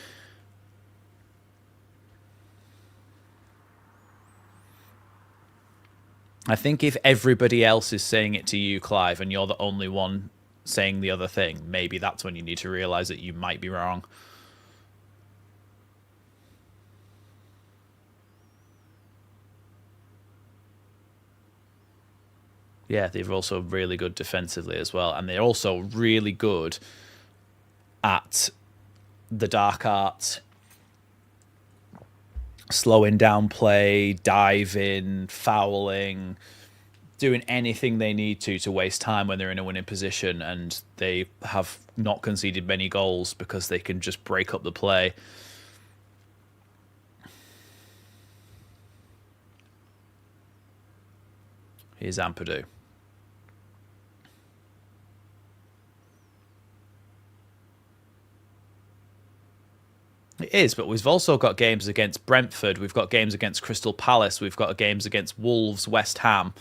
I think if everybody else is saying it to you, Clive, and you're the only one saying the other thing, maybe that's when you need to realise that you might be wrong. Yeah, they're also really good defensively as well, and they're also really good at the dark arts, slowing down play, diving, fouling, doing anything they need to waste time when they're in a winning position, and they have not conceded many goals because they can just break up the play. Here's Ampadu. It is, but we've also got games against Brentford, we've got games against Crystal Palace, we've got games against Wolves, West Ham,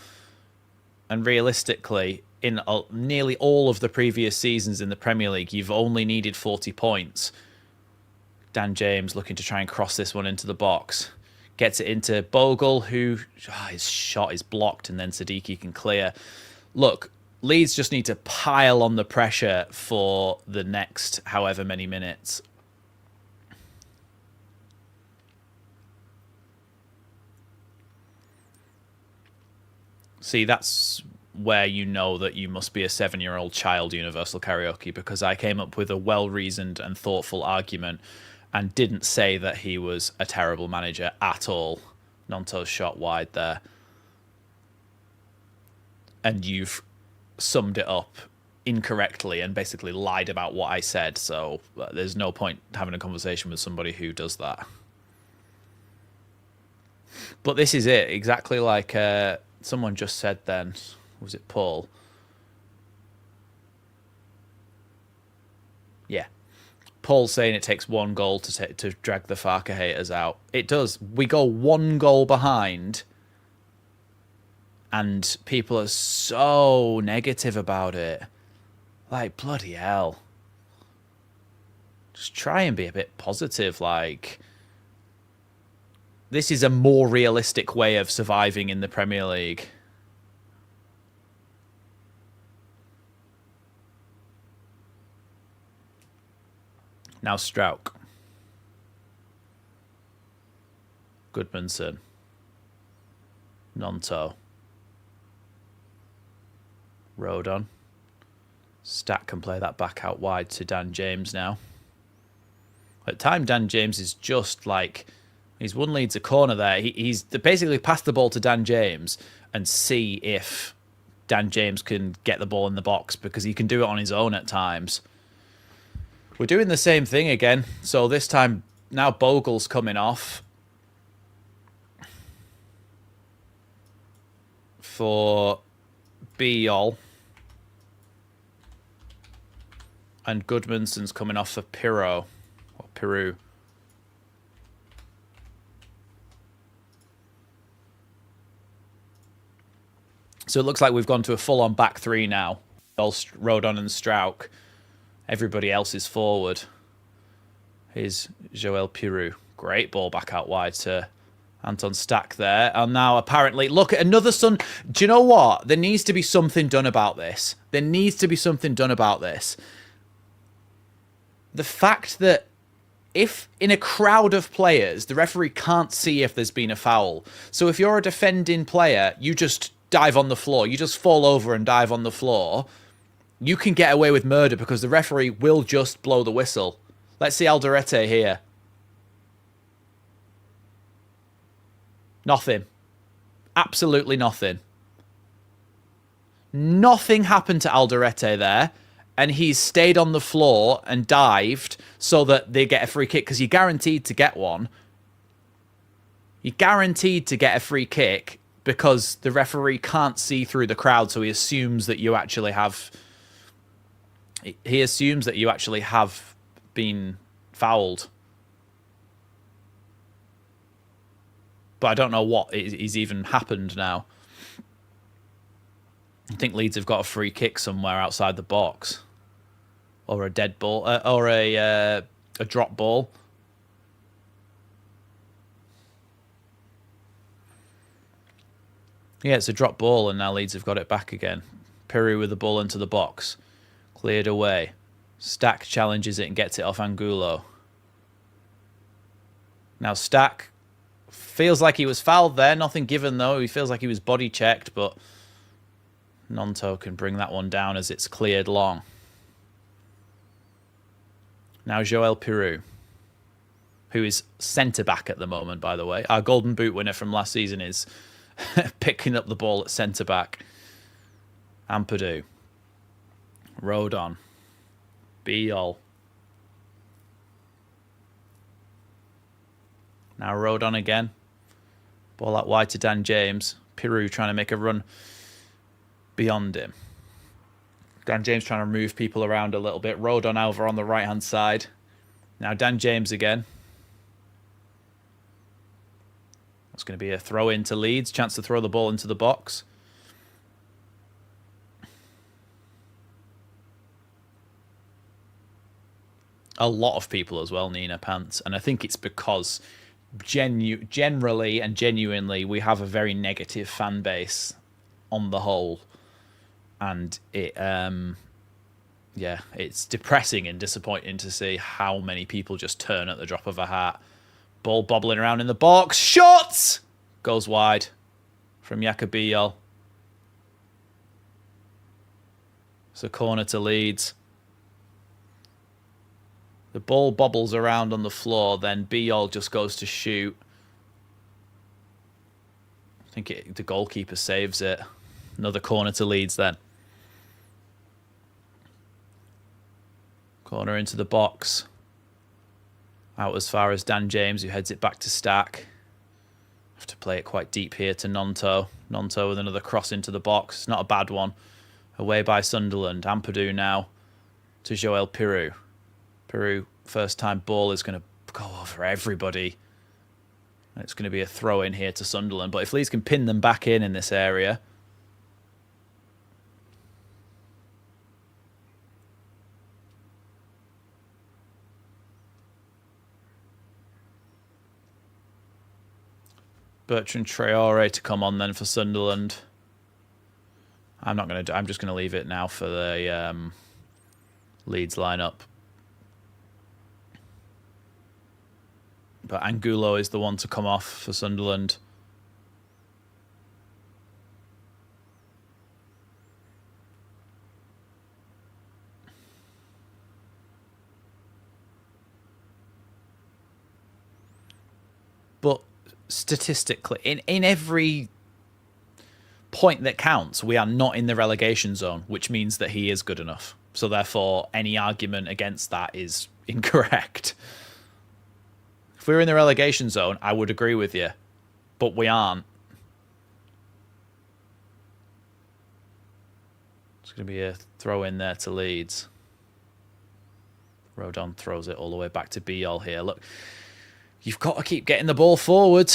and realistically, in nearly all of the previous seasons in the Premier League, you've only needed 40 points. Dan James looking to try and cross this one into the box. Gets it into Bogle, who his shot is blocked, and then Siddiqui can clear. Look, Leeds just need to pile on the pressure for the next however many minutes. See, that's where you know that you must be a 7-year-old child, Universal Karaoke, because I came up with a well-reasoned and thoughtful argument and didn't say that he was a terrible manager at all. Nonto's shot wide there. And you've summed it up incorrectly and basically lied about what I said, so there's no point having a conversation with somebody who does that. But this is it, exactly like someone just said then. Was it Paul? Yeah. Paul's saying it takes one goal to drag the Farker haters out. It does. We go one goal behind, and people are so negative about it. Like, bloody hell. Just try and be a bit positive. Like, this is a more realistic way of surviving in the Premier League. Now Strauch. Goodmanson. Nonto. Rodon. Stach can play that back out wide to Dan James now. At time, Dan James is just like... He's won Leeds a corner there. He's basically passed the ball to Dan James and see if Dan James can get the ball in the box, because he can do it on his own at times. We're doing the same thing again. So this time, now Bogle's coming off for Biol. And Goodmanson's coming off for Pirro. Or Peru. So it looks like we've gone to a full-on back three now. Rodon and Strauch. Everybody else is forward. Here's Joel Pirou. Great ball back out wide to Anton Stach there. And now apparently, look at another Sun. Do you know what? There needs to be something done about this. There needs to be something done about this. The fact that if in a crowd of players, the referee can't see if there's been a foul. So if you're a defending player, you just dive on the floor. You just fall over and dive on the floor. You can get away with murder because the referee will just blow the whistle. Let's see Alderete here. Nothing. Absolutely nothing. Nothing happened to Alderete there, and he's stayed on the floor and dived so that they get a free kick, because you're guaranteed to get one. You're guaranteed to get a free kick because the referee can't see through the crowd, so he assumes that you actually have... He assumes that you actually have been fouled. But I don't know what is even happened now. I think Leeds have got a free kick somewhere outside the box. Or a dead ball. Or a drop ball. Yeah, it's a drop ball, and now Leeds have got it back again. Peru with the ball into the box. Cleared away. Stach challenges it and gets it off Angulo. Now Stach feels like he was fouled there. Nothing given, though. He feels like he was body checked, but Nonto can bring that one down as it's cleared long. Now Joel Peru, who is centre-back at the moment, by the way. Our Golden Boot winner from last season is picking up the ball at centre-back. Ampadu. Rodon. Biol. Now Rodon again. Ball out wide to Dan James. Peru trying to make a run beyond him. Dan James trying to move people around a little bit. Rodon over on the right-hand side. Now Dan James again. It's going to be a throw in to Leeds. Chance to throw the ball into the box. A lot of people as well, Nina Pants. And I think it's because generally and genuinely we have a very negative fan base on the whole. And it, yeah, it's depressing and disappointing to see how many people just turn at the drop of a hat. Ball bobbling around in the box. Shots! Goes wide from Yacobillo. It's a corner to Leeds. The ball bobbles around on the floor, then Biol just goes to shoot. I think the goalkeeper saves it. Another corner to Leeds then. Corner into the box. Out as far as Dan James, who heads it back to Stach. Have to play it quite deep here to Nonto. Nonto with another cross into the box. It's not a bad one. Away by Sunderland. Ampadu now to Joel Peru. Peru, first time ball is going to go over everybody. And it's going to be a throw in here to Sunderland. But if Leeds can pin them back in this area. Bertrand Traore to come on then for Sunderland. I'm just going to leave it now for the Leeds lineup. But Angulo is the one to come off for Sunderland. But statistically, in every point that counts, we are not in the relegation zone, which means that he is good enough. So therefore, any argument against that is incorrect. If we were in the relegation zone, I would agree with you. But we aren't. It's going to be a throw in there to Leeds. Rodon throws it all the way back to Biol here. Look, you've got to keep getting the ball forward.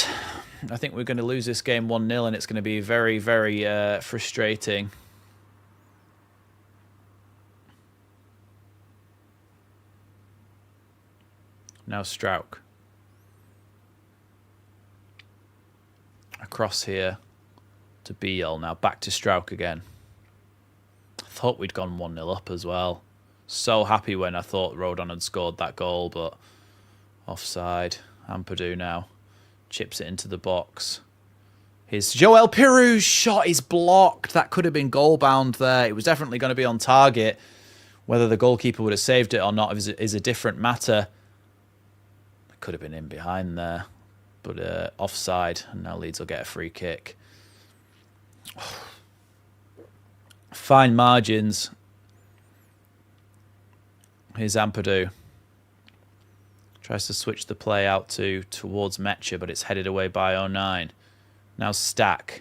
I think we're going to lose this game 1-0, and it's going to be very, very frustrating. Now Strauch. Across here to Biol. Now back to Strauch again. I thought we'd gone 1-0 up as well. So happy when I thought Rodon had scored that goal, but offside. Ampadu now chips it into the box. His Joel Peru's shot is blocked. That could have been goal bound there. It was definitely going to be on target. Whether the goalkeeper would have saved it or not is a different matter. It could have been in behind there. But offside, and now Leeds will get a free kick. Fine margins. Here's Ampadu. Tries to switch the play out towards Mecha, but it's headed away by 09. Now Stach.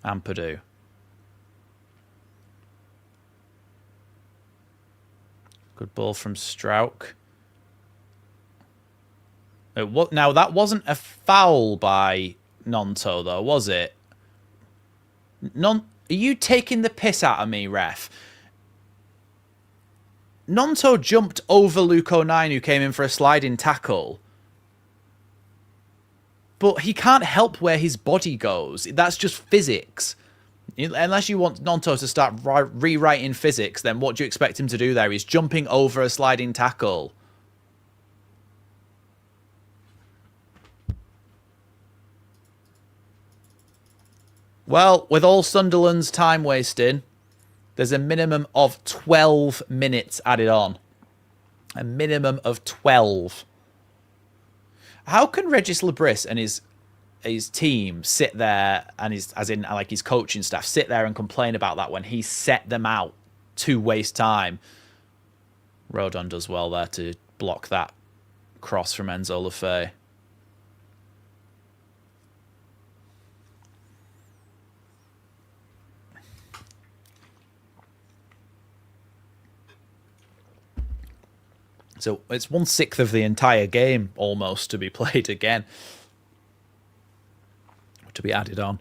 Ampadu. Good ball from Strauch. Now, that wasn't a foul by Nonto, though, was it? Are you taking the piss out of me, ref? Nonto jumped over Luke 09, who came in for a sliding tackle. But he can't help where his body goes. That's just physics. Unless you want Nonto to start rewriting physics, then what do you expect him to do there? He's jumping over a sliding tackle. Well, with all Sunderland's time wasting, there's a minimum of 12 minutes added on. A minimum of 12. How can Regis Lebris and his team sit there and his coaching staff sit there and complain about that when he set them out to waste time? Rodon does well there to block that cross from Enzo Lefebvre. So it's 1/6 of the entire game almost to be played again. To be added on.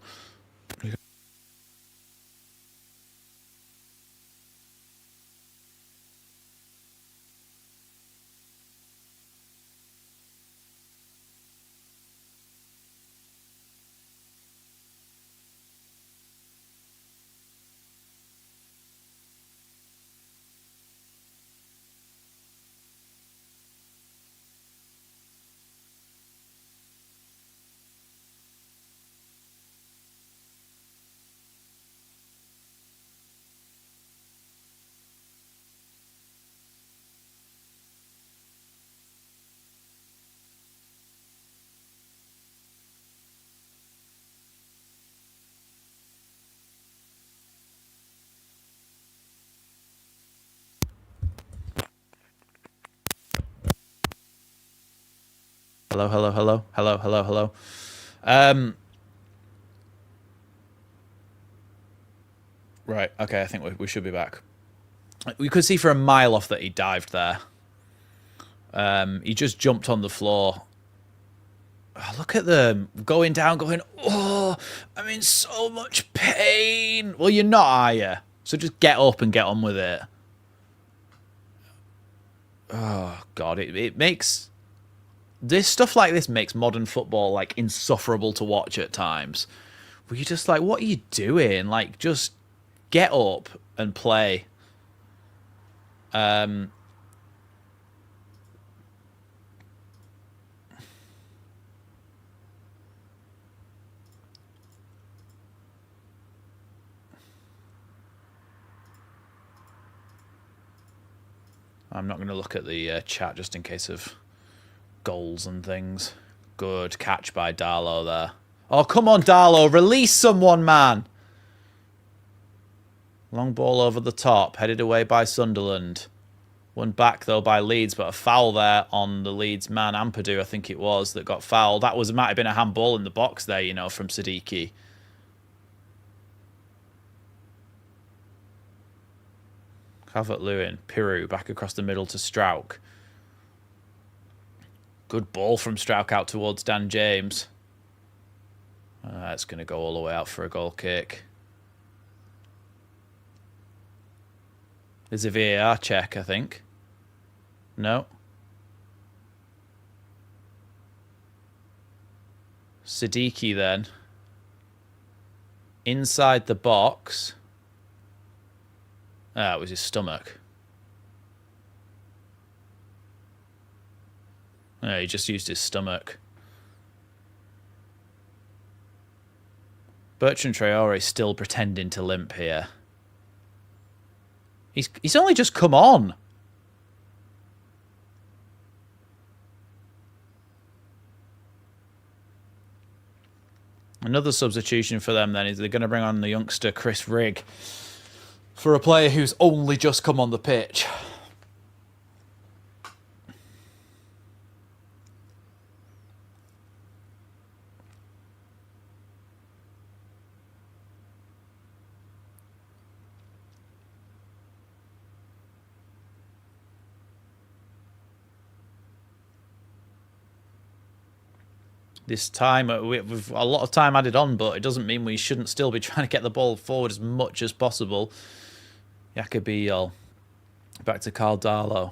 Hello, hello, hello, hello, hello, hello. Right, okay, I think we should be back. We could see for a mile off that he dived there. He just jumped on the floor. Oh, look at them going down, going, oh, I'm in so much pain. Well, you're not, are you? So just get up and get on with it. Oh, God, it makes... This stuff like this makes modern football like insufferable to watch at times. Where you're just like, what are you doing? Like, just get up and play. I'm not going to look at the chat just in case of goals and things. Good catch by Darlow there. Oh, come on, Darlow. Release someone, man. Long ball over the top. Headed away by Sunderland. Won back, though, by Leeds, but a foul there on the Leeds man, Ampadu, I think it was, that got fouled. That might have been a handball in the box there, you know, from Siddiqui. Calvert-Lewin. Piru back across the middle to Strauch. Good ball from Strauch out towards Dan James. That's going to go all the way out for a goal kick. There's a VAR check, I think. No. Siddiqui then. Inside the box. Ah, it was his stomach. No, he just used his stomach. Bertrand Traore still pretending to limp here. He's only just come on. Another substitution for them then is they're going to bring on the youngster Chris Rigg for a player who's only just come on the pitch. This time, we've a lot of time added on, but it doesn't mean we shouldn't still be trying to get the ball forward as much as possible. Jacobiel. Back to Carl Darlow.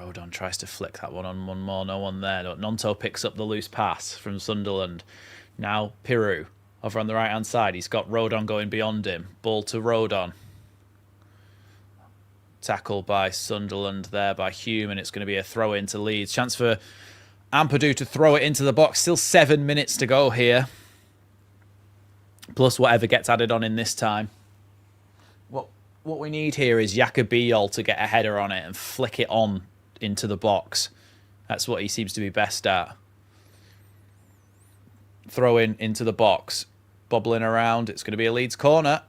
Rodon tries to flick that one on one more. No one there. Nonto picks up the loose pass from Sunderland. Now Piru over on the right-hand side. He's got Rodon going beyond him. Ball to Rodon. Tackle by Sunderland there by Hume, and it's going to be a throw into Leeds. Chance for Ampadu to throw it into the box. Still 7 minutes to go here. Plus whatever gets added on in this time. What we need here is Jakobijol to get a header on it and flick it on into the box. That's what he seems to be best at. Throw in into the box. Bobbling around. It's going to be a Leeds corner.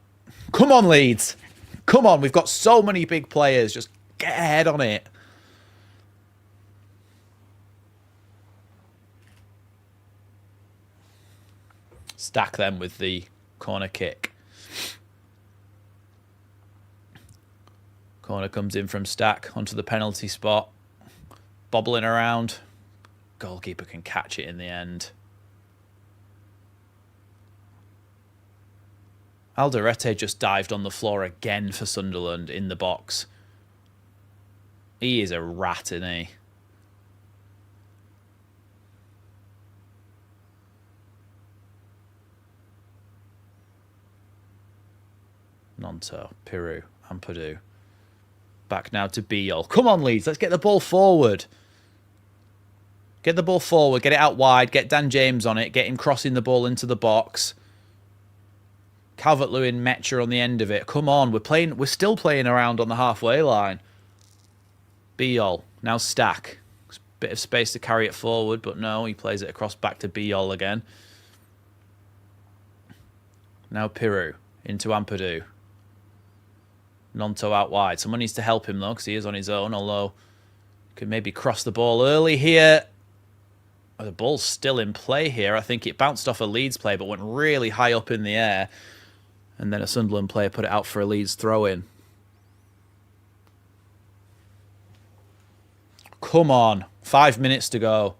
Come on, Leeds. Come on. We've got so many big players. Just get a head on it. Stack them with the corner kick. Corner comes in from Stach onto the penalty spot. Bobbling around. Goalkeeper can catch it in the end. Alderete just dived on the floor again for Sunderland in the box. He is a rat, isn't he? Nonto, Piru, Ampadu. Back now to Bijol. Come on, Leeds. Let's get the ball forward. Get the ball forward. Get it out wide. Get Dan James on it. Get him crossing the ball into the box. Calvert-Lewin, Metcher on the end of it. Come on. We're still playing around on the halfway line. Bijol. Now Stach. Bit of space to carry it forward, but no. He plays it across back to Bijol again. Now Piru. Into Ampadu. Nonto out wide. Someone needs to help him, though, because he is on his own, although could maybe cross the ball early here. Oh, the ball's still in play here. I think it bounced off a Leeds play, but went really high up in the air. And then a Sunderland player put it out for a Leeds throw-in. Come on. 5 minutes to go.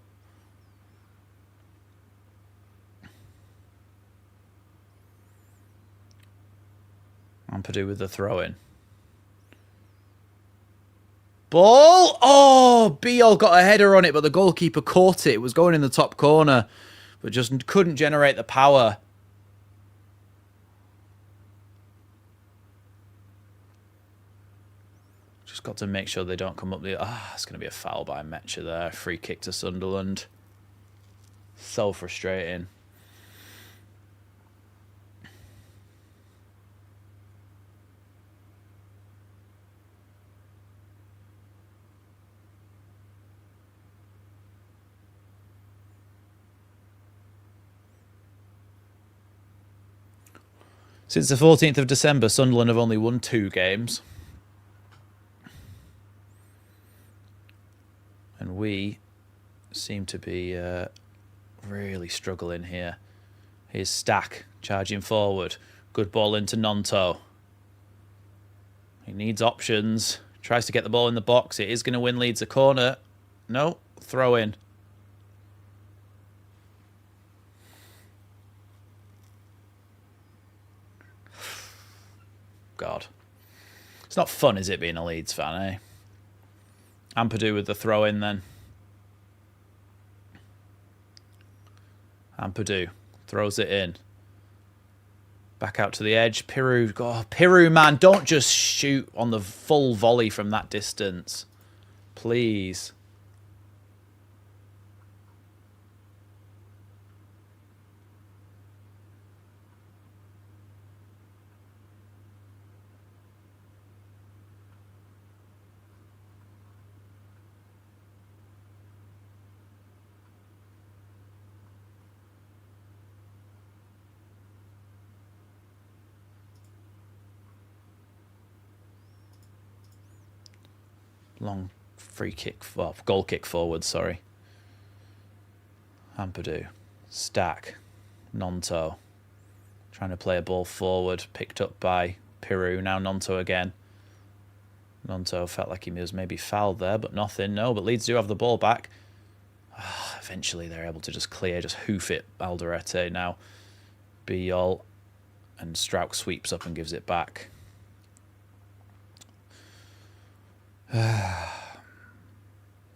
Ampadu with the throw-in. Ball! Oh, Bijol got a header on it, but the goalkeeper caught it. It was going in the top corner, but just couldn't generate the power. Just got to make sure they don't come up the... it's going to be a foul by Metcher there. Free kick to Sunderland. So frustrating. Since the 14th of December, Sunderland have only won 2 games. And we seem to be really struggling here. Here's Stach charging forward. Good ball into Nonto. He needs options. Tries to get the ball in the box. It is going to win Leeds a corner. No, throw in. God. It's not fun, is it, being a Leeds fan, eh? Ampadu with the throw-in then. Ampadu throws it in. Back out to the edge. Piru. Oh, Piru, man, don't just shoot on the full volley from that distance. Please. Long free kick, well, goal kick forward, sorry. Ampadu, Stach, Nonto. Trying to play a ball forward, picked up by Piru, now Nonto again. Nonto felt like he was maybe fouled there, but nothing, no, but Leeds do have the ball back. Eventually they're able to just clear, just hoof it, Alderete now. Bijol, and Strauch sweeps up and gives it back.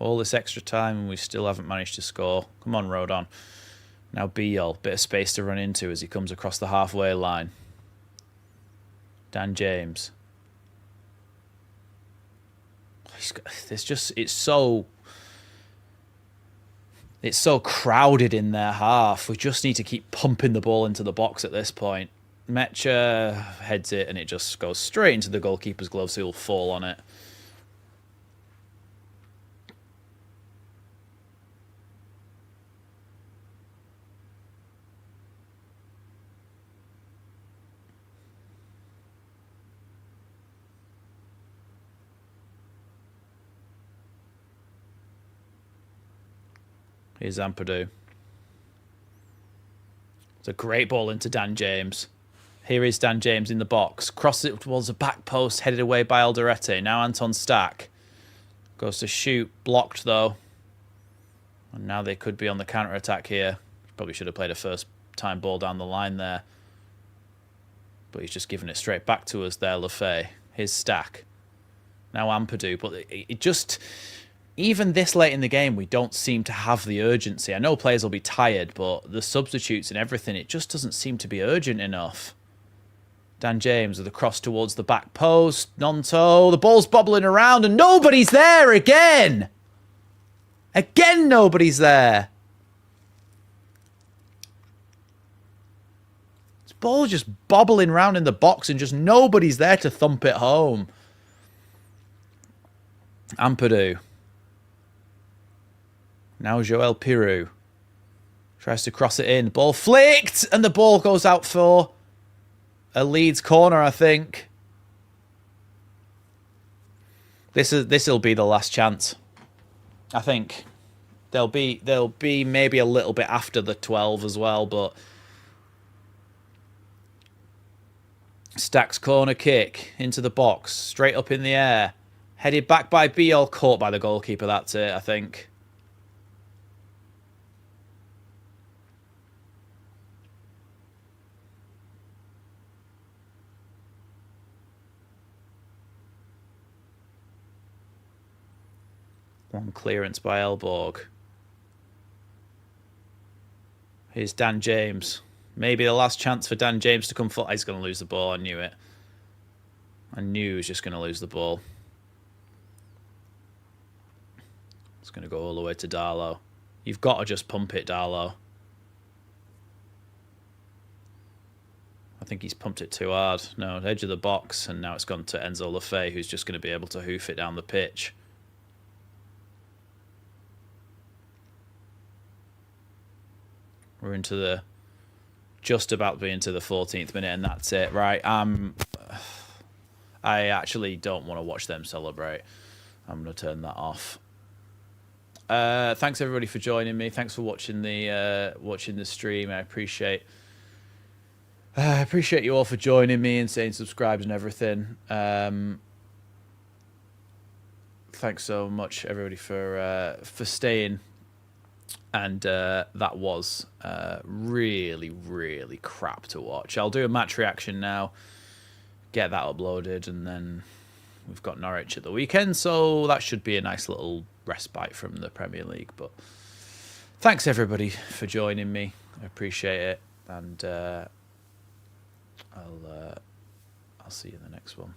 All this extra time and we still haven't managed to score. Come on, Rodon. Now Biel, bit of space to run into as he comes across the halfway line. Dan James. It's so crowded in their half. We just need to keep pumping the ball into the box at this point. Mecha heads it and it just goes straight into the goalkeeper's glove, so he'll fall on it. Here's Ampadu. It's a great ball into Dan James. Here is Dan James in the box. Crosses it towards the back post, headed away by Alderete. Now Anton Stach. Goes to shoot. Blocked, though. And now they could be on the counter-attack here. Probably should have played a first-time ball down the line there. But he's just giving it straight back to us there, Lefay. Here's Stach. Now Ampadu. But it just... Even this late in the game, we don't seem to have the urgency. I know players will be tired, but the substitutes and everything, it just doesn't seem to be urgent enough. Dan James with a cross towards the back post. Nonto, the ball's bobbling around and nobody's there again! Again, nobody's there! This ball just bobbling around in the box and just nobody's there to thump it home. Ampadu. Now Joel Pirou tries to cross it in. Ball flicked, and the ball goes out for a Leeds corner, I think. This'll be the last chance. I think there'll be maybe a little bit after the 12 as well, but Stach's corner kick into the box, straight up in the air, headed back by Biel, caught by the goalkeeper. That's it, I think. One clearance by Elborg. Here's Dan James. Maybe the last chance for Dan James to come forward. He's going to lose the ball. I knew it. I knew he was just going to lose the ball. It's going to go all the way to Darlow. You've got to just pump it, Darlow. I think he's pumped it too hard. No, edge of the box, and now it's gone to Enzo Lefay, who's just going to be able to hoof it down the pitch. We're into the... just about to be into the 14th minute, and that's it. Right, I actually don't want to watch them celebrate. I'm going to turn that off. Thanks, everybody, for joining me. Thanks for watching the stream. I appreciate you all for joining me and saying subscribe and everything. Thanks so much, everybody, for staying. And that was really, really crap to watch. I'll do a match reaction now, get that uploaded, and then we've got Norwich at the weekend, so that should be a nice little respite from the Premier League. But thanks, everybody, for joining me. I appreciate it, and I'll see you in the next one.